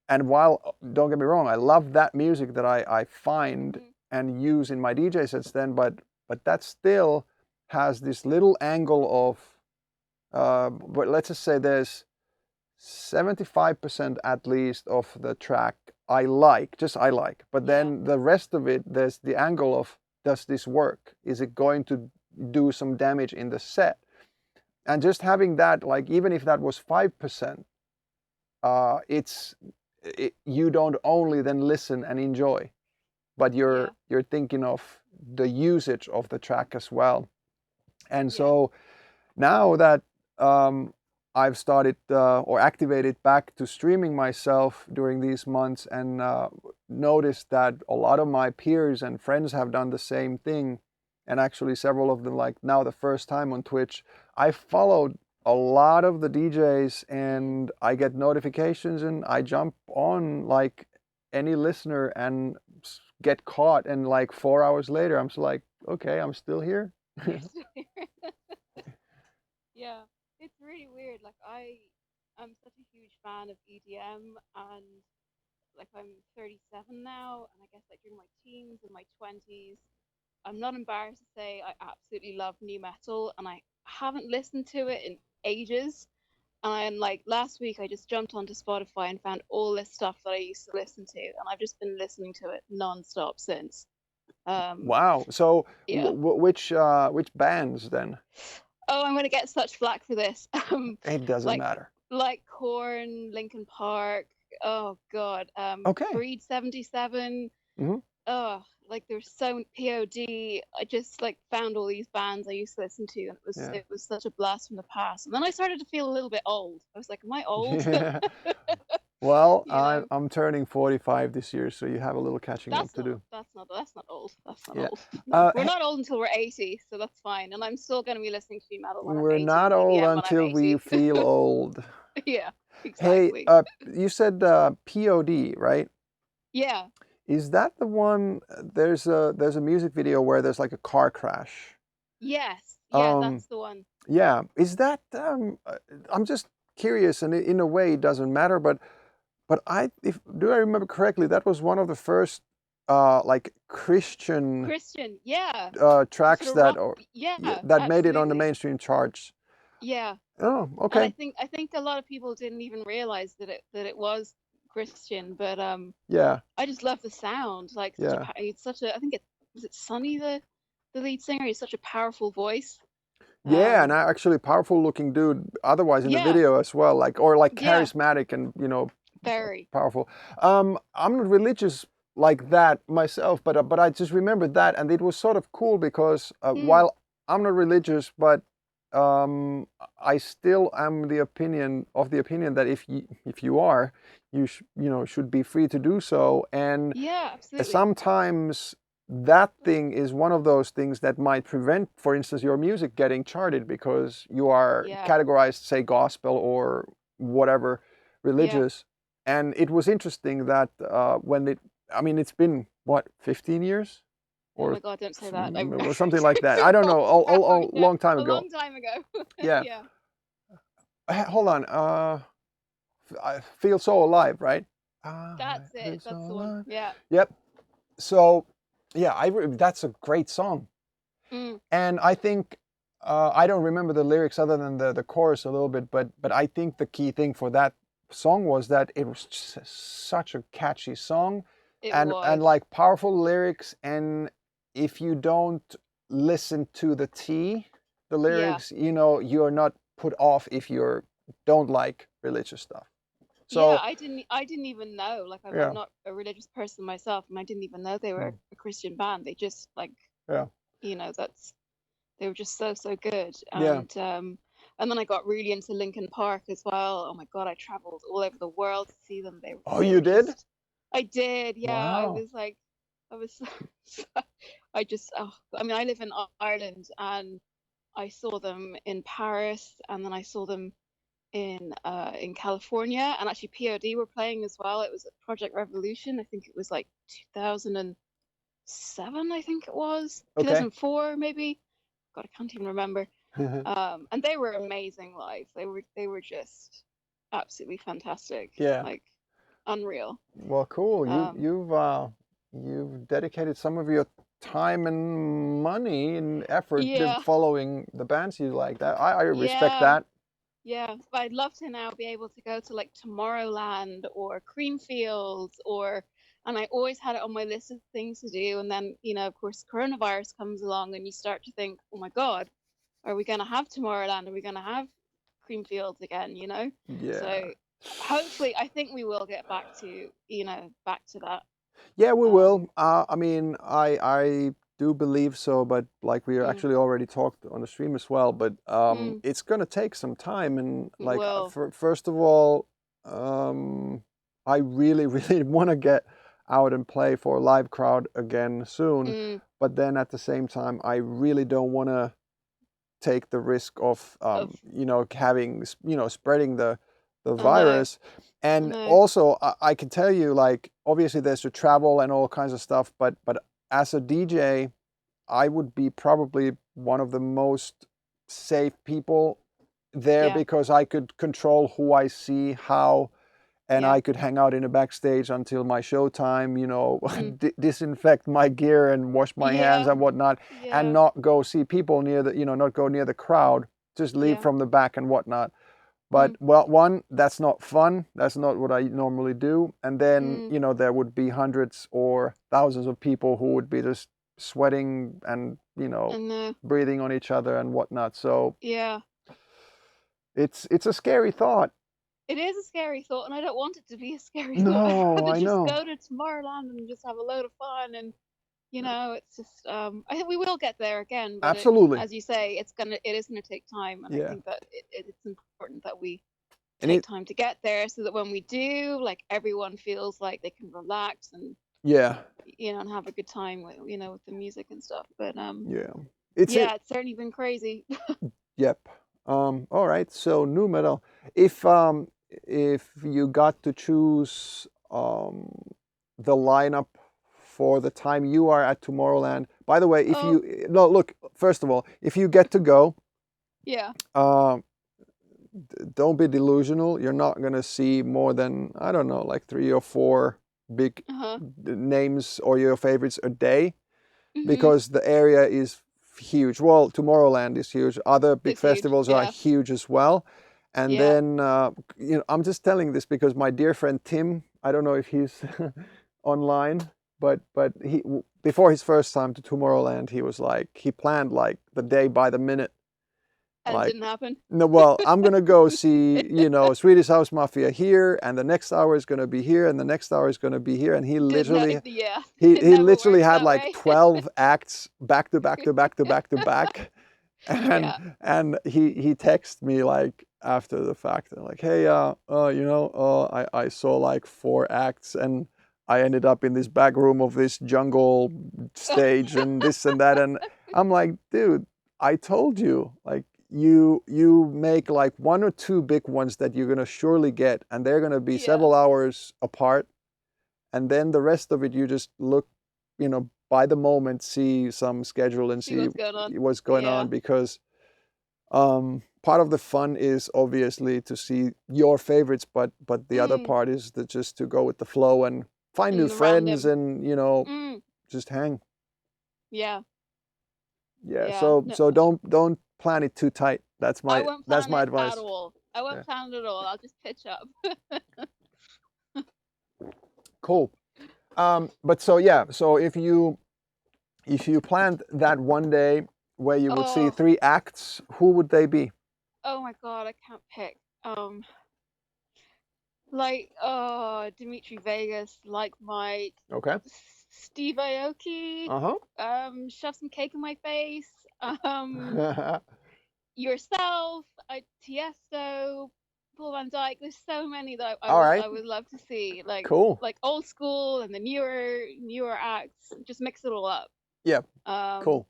And while, don't get me wrong, I love that music that I find Mhm. and use in my DJ sets then, but that still has this little angle of, but let's just say there's 75% at least of the track I like, but Yeah. then the rest of it, there's the angle of, does this work? Is it going to do some damage in the set? And just having that, like, even if that was 5%, you don't only then listen and enjoy, but Yeah. you're thinking of the usage of the track as well. And Yeah. so now that I've started or activated back to streaming myself during these months, and noticed that a lot of my peers and friends have done the same thing, and actually several of them, like now the first time on Twitch, I followed a lot of the DJs and I get notifications and I jump on like any listener and get caught, and like 4 hours later I'm like, okay, I'm still here. Yeah, it's really weird. Like I'm such a huge fan of EDM, and like I'm 37 now, and I guess like during my teens and my 20s, I'm not embarrassed to say I absolutely love new metal, and I haven't listened to it in ages. And like last week, I just jumped onto Spotify and found all this stuff that I used to listen to, and I've just been listening to it non-stop since. Wow. So Yeah. which bands then? Oh, I'm gonna get such flack for this. It doesn't Like matter. Korn, Linkin Park. Oh God. Okay. Breed 77. Mhm. Oh, like there's so POD. I just like found all these bands I used to listen to, and Yeah. it was such a blast from the past. And then I started to feel a little bit old. I was like, am I old? Well, You know? I'm turning 45 this year, so you have a little catching up to do. That's not old. That's not Yeah. old. No, we're Hey, not old until we're 80, so that's fine. And I'm still gonna be listening to new metal when I'm we're 80 not and old EDM when I'm until we 80. feel old. Yeah, Hey, exactly. you said POD, right? Yeah. Is that the one? There's a music video where there's like a car crash. Yes. Yeah, Um, that's the one. yeah. Is that? I'm just curious, and in a way, it doesn't matter. But do I remember correctly, that was one of the first like Christian Yeah. tracks Sort of rock. yeah, Yeah, that made it on the absolutely. mainstream charts. Yeah. Oh, And okay. I think a lot of people didn't even realize that it was Christian, but Yeah, I just love the sound. Like yeah. it's such a I think it was it Sonny the lead singer. He's such a powerful voice. Yeah, and Um, actually powerful looking dude otherwise in the yeah, video as well, like, or like yeah, charismatic and very. powerful. I'm not religious like that myself, but I just remembered that, and it was sort of cool because Hmm. while I'm not religious, but I still am the opinion that if you are, should be free to do so, and Yeah, absolutely. sometimes that thing is one of those things that might prevent, for instance, your music getting charted because you are Yeah, categorized, say, gospel or whatever, yeah. religious. And it was interesting that I mean, it's been what, 15 years Oh or my God, don't say that. I or something like that. I don't know, a long time a ago. long time ago. Yeah. Yeah. Hold on. I feel so alive, right? That's I feel it. so That's the one. alive. Yeah. Yep. So yeah, that's a great song. Mm. And I think I don't remember the lyrics other than the chorus a little bit, but I think the key thing for that song was that it was just such a catchy song, It and was. like powerful lyrics. And if you don't listen to the Yeah. lyrics, you know, you're not put off if you don't like religious stuff. Yeah, So I didn't even know. Like I'm yeah, not a religious person myself, and I didn't even know they were mm, a Christian band. They just like, yeah, they were just so good. yeah. And then I got really into Linkin Park as well. Oh my God, I traveled all over the world to see them. Oh, They you were did? just I did, yeah. Wow. I was I just I mean I live in Ireland, and I saw them in Paris, and then I saw them in California, and actually POD were playing as well. It was at Project Revolution. I think it was like 2007, I think it was Okay. 2004 maybe. God, I can't even remember. And they were amazing live. They were just absolutely fantastic, Yeah. like unreal. Well, cool. Um, You've dedicated some of your time and money and effort to yeah, following the bands you like. That I respect yeah. that. Yeah, but I'd love to now be able to go to like Tomorrowland or Creamfields and I always had it on my list of things to do. And then, of course, coronavirus comes along and you start to think, oh my God, are we going to have Tomorrowland? Are we going to have Creamfields again, Yeah. So hopefully, I think we will get back to that. Yeah, we Um, will. I mean, I do believe so, but like we mm, actually already talked on the stream as well. But mm, it's gonna take some time, and it like will. first of all, I really really want to get out and play for a live crowd again soon. Mm, But then at the same time, I really don't want to take the risk of of, having spreading the I know, virus. I And know. also I can tell you, like, obviously there's the travel and all kinds of stuff, but as a DJ I would be probably one of the most safe people there Yeah, because I could control who I see, how, and yeah. I could hang out in the backstage until my show time, Mm, disinfect my gear and wash my hands yeah, and whatnot, and yeah, not go see people near the, not go near the crowd, just leave yeah. from the back and whatnot. But, Mm, well, one, that's not fun. That's not what I normally do. And then, mm. there would be hundreds or thousands of people who would be just sweating and, And breathing on each other and whatnot. So yeah, it's a scary thought. it is a scary thought, and I don't want it to be a scary thought. I'd No, rather I just know. go to Tomorrowland and just have a load of fun. And it's just I think we will get there again, but Absolutely. as you say, it is gonna take time, and I Yeah. think that it's important that we And take time to get there, so that when we do, like everyone feels like they can relax and yeah. and have a good time with with the music and stuff. But Yeah. It's it. yeah, it's certainly been crazy. Yep. All right. So new metal. If you got to choose the lineup for the time you are at Tomorrowland. By the way, if Oh you no look, first of all, if you get to go, yeah, um, don't be delusional. You're not gonna see more than, I don't know, like 3 or 4 big uh-huh. names or your favorites a day, Hmm. because the area is huge. Well, Tomorrowland is huge. Other big It's huge. festivals are Yeah, huge as well. And yeah. then, I'm just telling this because my dear friend Tim, I don't know if he's online, but he, before his first time to Tomorrowland, he was like, he planned like the day by the minute. And Like, didn't happen. no, well, I'm gonna go see, Swedish House Mafia here, and the next hour is gonna be here, and the next hour is gonna be here, and he Didn't literally yeah. he It he never literally works had that like way. 12 acts back to back to back to back to back. and Yeah. and he texted me like after the fact, like, hey, I saw like 4 acts, and I ended up in this back room of this jungle stage and this and that. And I'm like, dude, I told you, like, you make like 1 or 2 big ones that you're gonna surely get, and they're gonna be Yeah. several hours apart, and then the rest of it you just look, by the moment, see some schedule and See see what's going on. what's going Yeah. on, because part of the fun is obviously to see your favorites, but the other part is just to go with the flow and find new the friends random. and, you know, Mm, just hang. yeah. Yeah. Yeah. So No, don't plan it too tight. That's I my won't that's plan my it at advice. all. I won't Yeah. plan it at all. I'll just pitch up. Cool. But so yeah, so if you planned that one day where you would see Oh, 3 acts, who would they be? oh my God, I can't pick. Dimitri Vegas, like Mike, Okay. Steve Aoki, Uh-huh. shove some cake in my face. Yourself, Tiesto, Paul Van Dyke. There's so many that All right. I would love to see, Cool. like old school and the newer acts. Just mix it all up. Yeah. Um, Cool.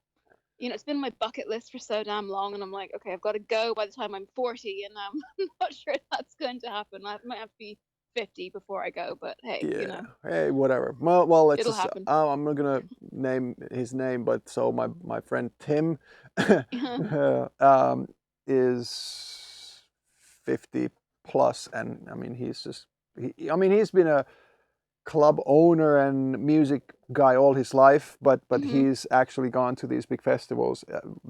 you know, it's been on my bucket list for so damn long, and I'm like, okay, I've got to go by the time I'm 40, and I'm not sure that's going to happen. I might have to be 50 before I go, but hey, you Yeah. know, Hey, whatever. Well, let's it'll just. happen. I'm not gonna name his name, but so my friend Tim, um, is 50 plus, and I mean he's been a club owner and music guy all his life, but Hmm. he's actually gone to these big festivals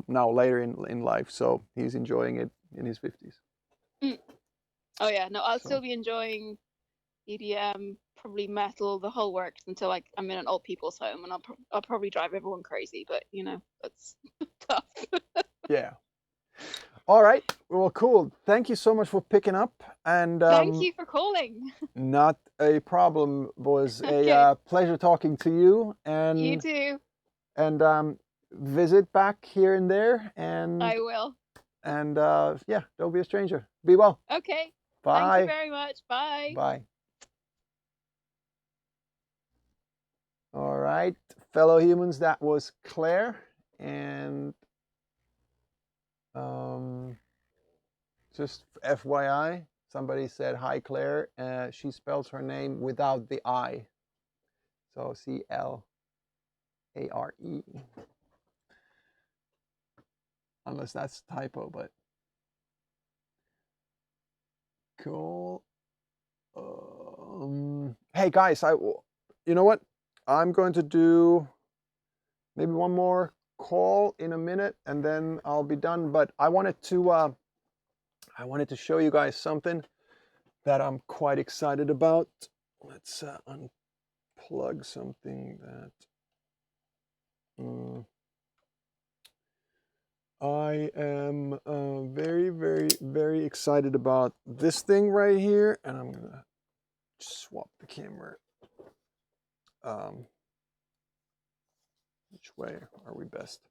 now later in life, so he's enjoying it in his 50s. Mm. Oh yeah, no, I'll So still be enjoying EDM, probably metal, the whole works until like I'm in an old people's home, and I'll probably drive everyone crazy, but you know, that's tough. yeah. All right. Well, cool. Thank you so much for picking up, and Thank you for calling. not a problem. Was a Okay, pleasure talking to you, you too. and visit back here and there, I will. and yeah, don't be a stranger. Be well. Okay. Thank you Bye. very much. Bye. Bye. All right, fellow humans, that was Claire, and just FYI, somebody said hi, Claire. She spells her name without the I, so CLARE, unless that's a typo, but cool. Hey guys, you know what? I'm going to do maybe one more call in a minute, and then I'll be done. But I wanted to show you guys something that I'm quite excited about. Let's unplug something that I am very, very, very excited about. This thing right here, and I'm gonna swap the camera. Which way are we best?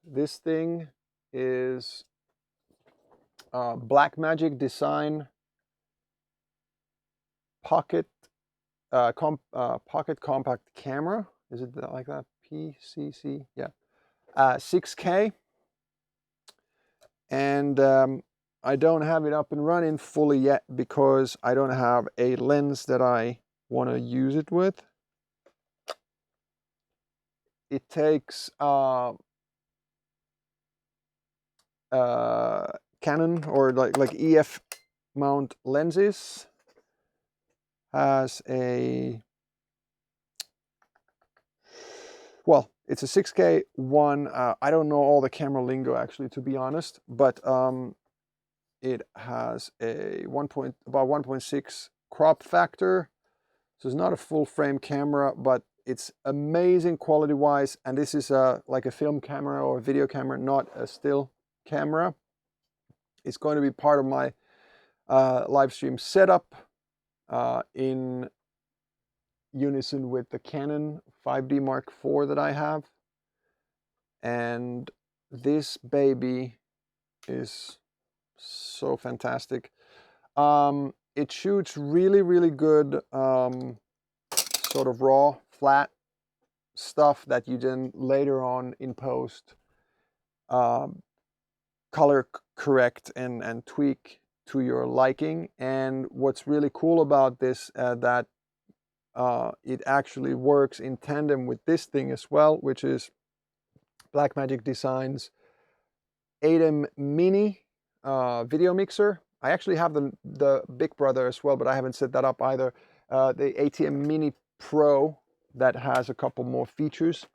This thing is Blackmagic Design pocket pocket compact camera. Is it like that? PCC, yeah. 6K, and I don't have it up and running fully yet because I don't have a lens that I want to use it with. It takes Canon or like EF mount lenses. Has a, well, it's a 6K one. I don't know all the camera lingo actually, to be honest, but it has a about 1.6 crop factor, so it's not a full frame camera, but it's amazing quality wise. And this is like a film camera or a video camera, not a still camera. It's going to be part of my live stream setup in unison with the Canon 5D Mark IV that I have. And this baby is so fantastic. It shoots really, really good sort of raw, flat stuff that you then later on in post color correct and tweak to your liking. And what's really cool about this, that it actually works in tandem with this thing as well, which is Blackmagic Design's ATEM Mini video mixer. I actually have the Big Brother as well, but I haven't set that up either. The ATEM Mini Pro that has a couple more features.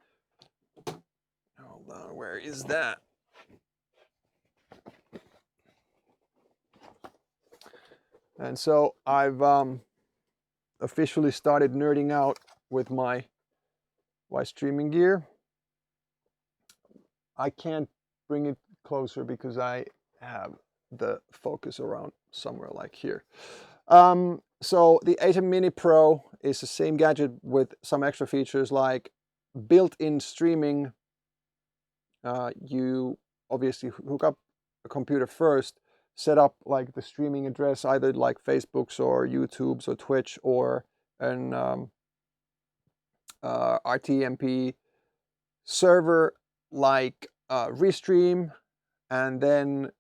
Hold on, where is that? And so I've officially started nerding out with my streaming gear. I can't bring it closer because I have the focus around somewhere like here. So the ATEM Mini Pro is the same gadget with some extra features like built-in streaming. You obviously hook up a computer first, set up like the streaming address, either like Facebook's or YouTube's or Twitch or an RTMP server like Restream, and then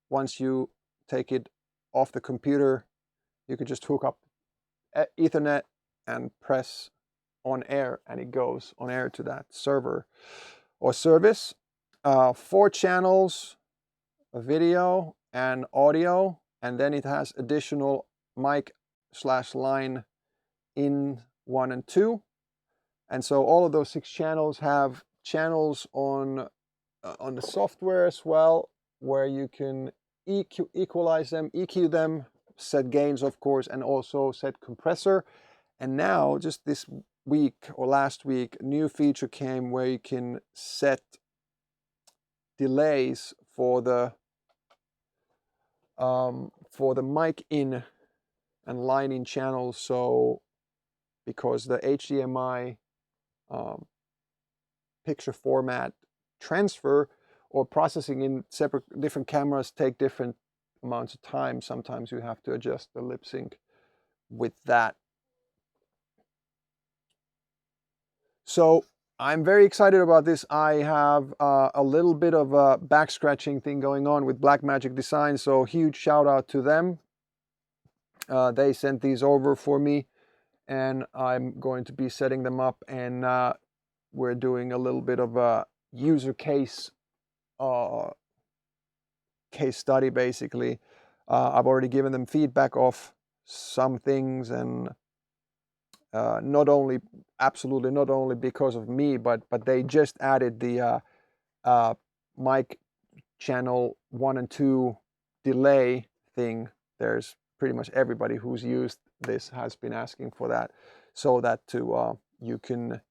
once you take it off the computer, you could just hook up Ethernet and press on air, and it goes on air to that server or service. 4 channels, a video and audio, and then it has additional mic/line in 1 and 2. And so all of those 6 channels have channels on the software as well, where you can equalize them, EQ them, set gains, of course, and also set compressor. And now, just this week or last week, a new feature came where you can set delays for the mic in and line in channels. So because the HDMI picture format transfer or processing in different cameras take different amounts of time, sometimes you have to adjust the lip sync with that. So I'm very excited about this. I have a little bit of a back scratching thing going on with Blackmagic Design, so huge shout out to them. They sent these over for me, and I'm going to be setting them up, and we're doing a little bit of a user case study basically. I've already given them feedback of some things, and absolutely not only because of me, but they just added the mic channel 1 and 2 delay thing. There's pretty much everybody who's used this has been asking for that, so that you can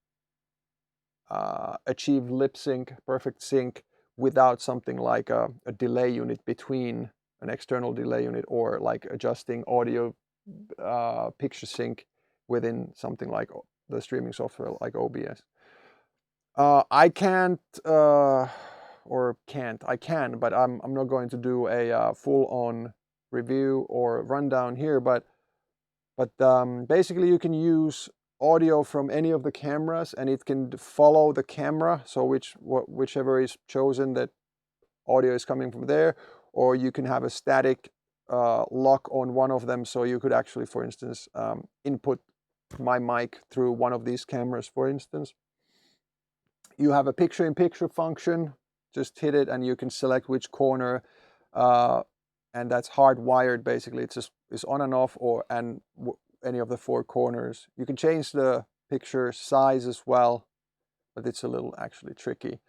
achieve lip sync, perfect sync, without something like a delay unit between, an external delay unit, or like adjusting audio picture sync within something like the streaming software like OBS. I can, but I'm not going to do a full-on review or rundown here, but basically you can use audio from any of the cameras, and it can follow the camera, so whichever is chosen, that audio is coming from there, or you can have a static lock on one of them, so you could actually, for instance, input my mic through one of these cameras, for instance. You have a picture-in-picture function. Just hit it and you can select which corner, and that's hardwired basically. It's on and off, or any of the 4 corners. You can change the picture size as well, but it's a little actually tricky.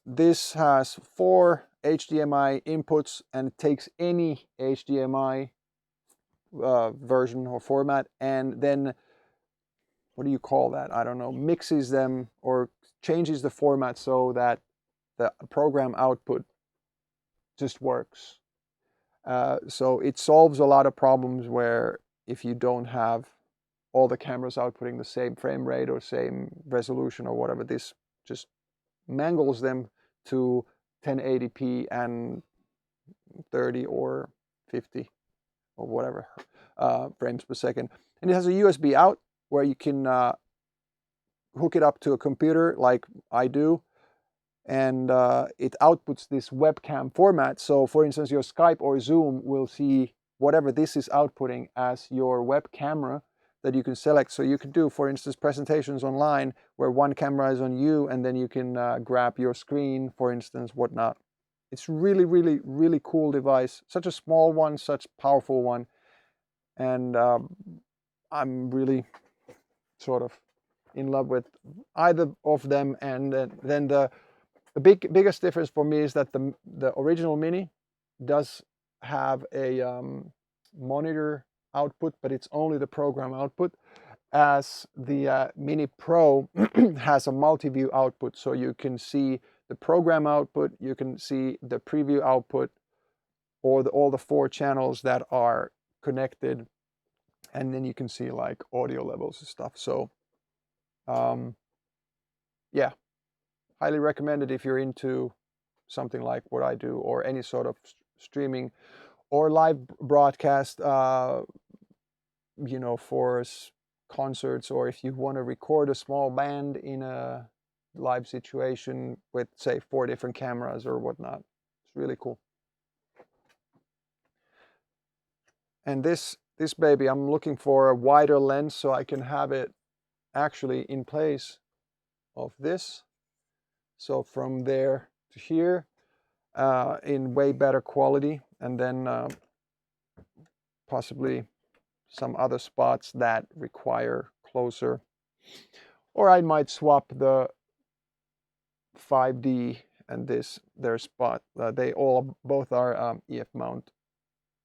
This has 4 HDMI inputs, and it takes any HDMI version or format, and then, what do you call that? I don't know, mixes them or changes the format so that the program output just works. So it solves a lot of problems where if you don't have all the cameras outputting the same frame rate or same resolution or whatever, this just mangles them to 1080p and 30 or 50 or whatever frames per second. And it has a USB out where you can hook it up to a computer like I do, and it outputs this webcam format. So for instance, your Skype or Zoom will see whatever this is outputting as your web camera that you can select. So you could do, for instance, presentations online where one camera is on you, and then you can grab your screen, for instance, whatnot. It's really, really, really cool device. Such a small one, such powerful one, and I'm really sort of in love with either of them. And then the biggest difference for me is that the original Mini does have a monitor output, but it's only the program output, as the Mini Pro has a multi-view output, so you can see the program output, you can see the preview output, or all the 4 channels that are connected, and then you can see like audio levels and stuff. So yeah, highly recommended if you're into something like what I do, or any sort of streaming or live broadcast, you know, for concerts, or if you want to record a small band in a live situation with, say, 4 different cameras or whatnot. It's really cool. And this baby, I'm looking for a wider lens so I can have it actually in place of this. So from there to here, in way better quality, and then possibly some other spots that require closer. Or I might swap the 5D and their spot. They both are EF mount,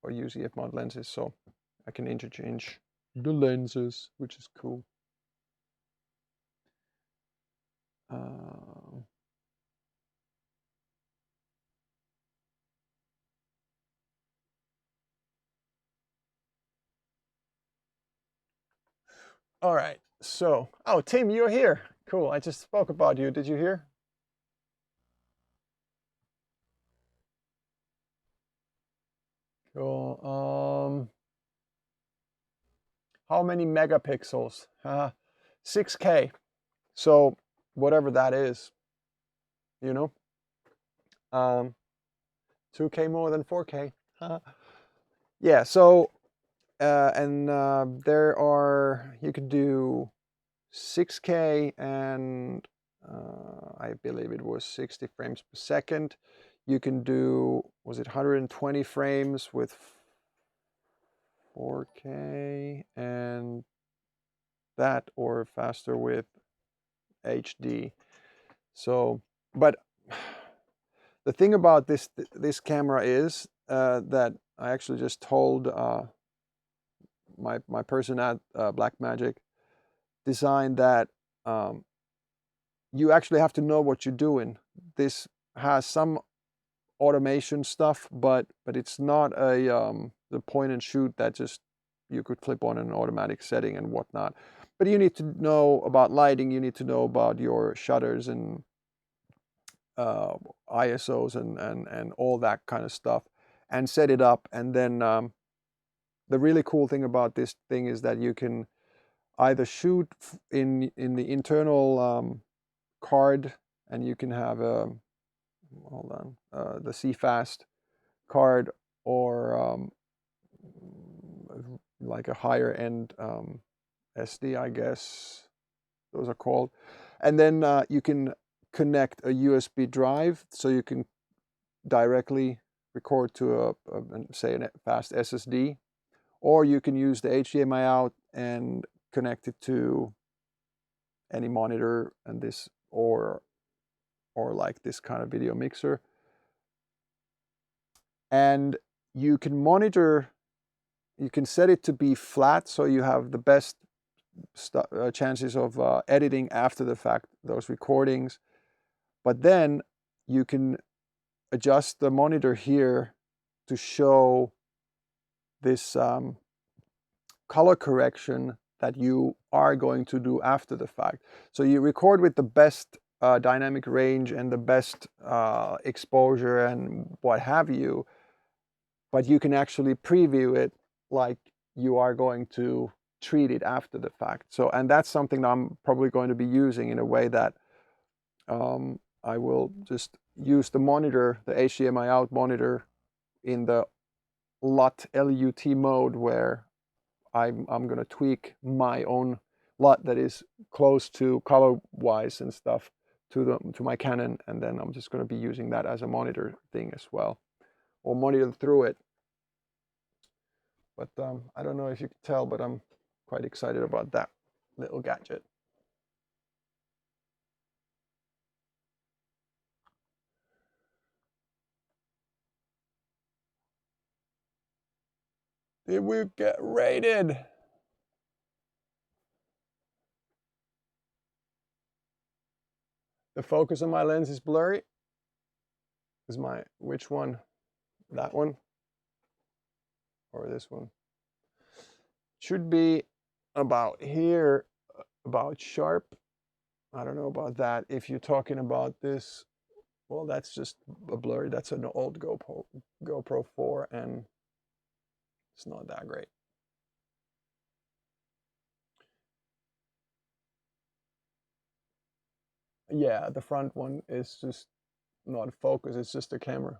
or use EF mount lenses, so I can interchange the lenses, which is cool. All right, so, oh, Tim, you're here. Cool, I just spoke about you. Did you hear? Cool. How many megapixels? 6K. So whatever that is, you know. 2K more than 4K. Yeah. So and there are, you could do 6K and I believe it was 60 frames per second. You can do, was it 120 frames with 4K, and that, or faster with HD. So, but the thing about this camera is that I actually just told my person at Blackmagic Design that you actually have to know what you're doing. This has some automation stuff, but it's not a the point and shoot that just you could flip on an automatic setting and whatnot. But you need to know about lighting, you need to know about your shutters and ISOs and all that kind of stuff, and set it up. And then the really cool thing about this thing is that you can either shoot in the internal card, and you can have a, hold on, the CFast card, or like a higher end SD, I guess those are called. And then you can connect a USB drive, so you can directly record to say a fast SSD, or you can use the HDMI out and connect it to any monitor, and this, or like this kind of video mixer. And you can monitor, you can set it to be flat, so you have the best chances of editing after the fact those recordings. But then you can adjust the monitor here to show this color correction that you are going to do after the fact. So you record with the best dynamic range and the best exposure and what have you, but you can actually preview it like you are going to treat it after the fact. So, and that's something that I'm probably going to be using in a way that I will just use the monitor, the HDMI out monitor, in the LUT mode, where I'm going to tweak my own LUT that is close to color wise and stuff, to my Canon, and then I'm just going to be using that as a monitor thing as well, or monitor through it. But I don't know if you can tell, but I'm quite excited about that little gadget. Did we get raided? The focus on my lens is blurry. Is my, which one? That one? Or this one? Should be about here, about sharp. I don't know about that. If you're talking about this, well, that's just a blurry. That's an old GoPro 4, and it's not that great. Yeah, the front one is just not focus. It's just a camera.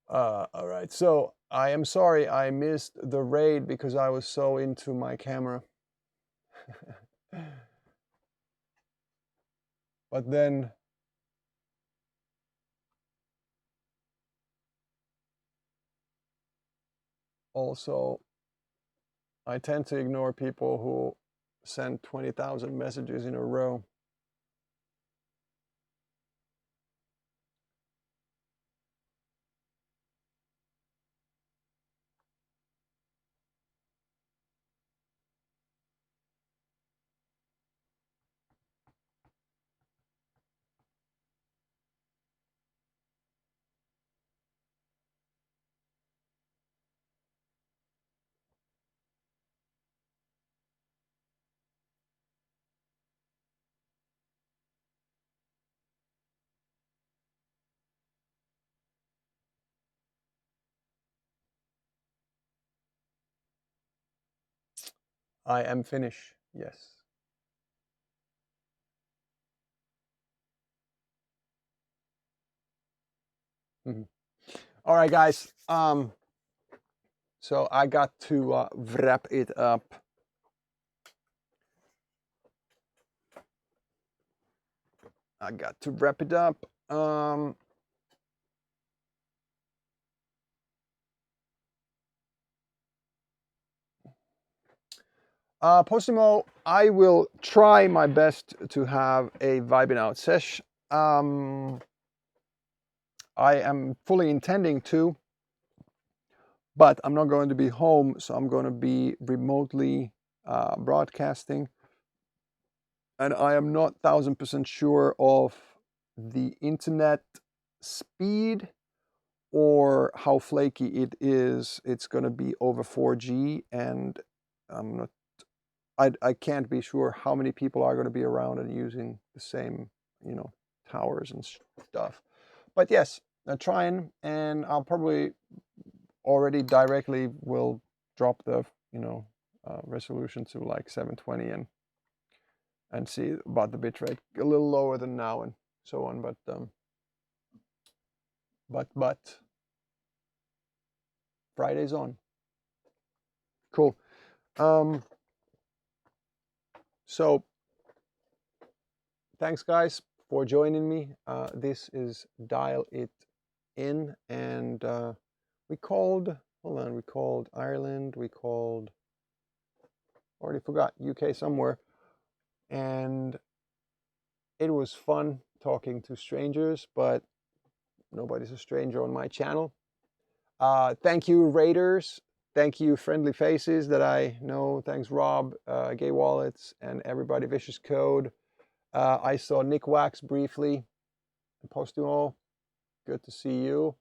All right, so I am sorry I missed the raid because I was so into my camera. But then also I tend to ignore people who send 20,000 messages in a row. I am Finnish, yes. All right, guys. So I got to wrap it up. Postimo, I will try my best to have a vibing out sesh. I am fully intending to, but I'm not going to be home, so I'm going to be remotely broadcasting. And I am not 1000% sure of the internet speed or how flaky it is. It's going to be over 4G, and I can't be sure how many people are going to be around and using the same, towers and stuff. But yes, I'm trying, and I'll probably already directly will drop the, resolution to like 720 and see about the bitrate a little lower than now and so on. But Friday's on. Cool. So thanks, guys, for joining me. This is Dial It In, and we called Ireland, we called, already forgot, UK somewhere, and it was fun talking to strangers, but nobody's a stranger on my channel. Thank you, Raiders. Thank you, Friendly Faces that I know. Thanks, Rob, Gay Wallets, and everybody, Vicious Code. I saw Nick Wax briefly. Postimo, good to see you.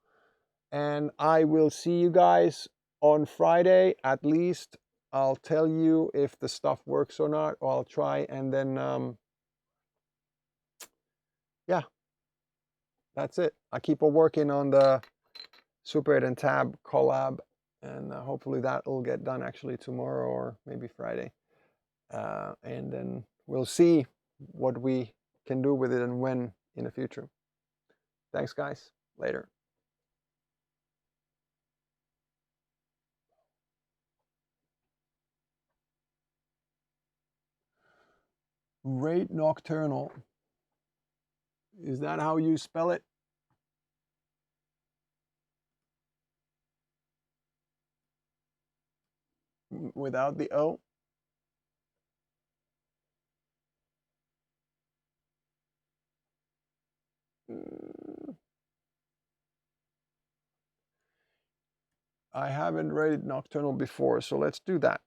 And I will see you guys on Friday. At least I'll tell you if the stuff works or not, or I'll try. And then, yeah, that's it. I keep on working on the Super 8 and Tab collab, and hopefully that will get done actually tomorrow or maybe Friday. And then we'll see what we can do with it and when in the future. Thanks, guys. Later. Rate nocturnal. Is that how you spell it? Without the O? I haven't rated nocturnal before, so let's do that.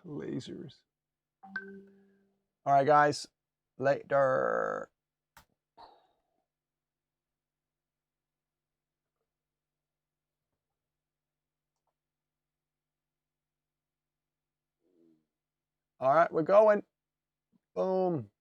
Lasers. All right, guys. Later. All right, we're going. Boom.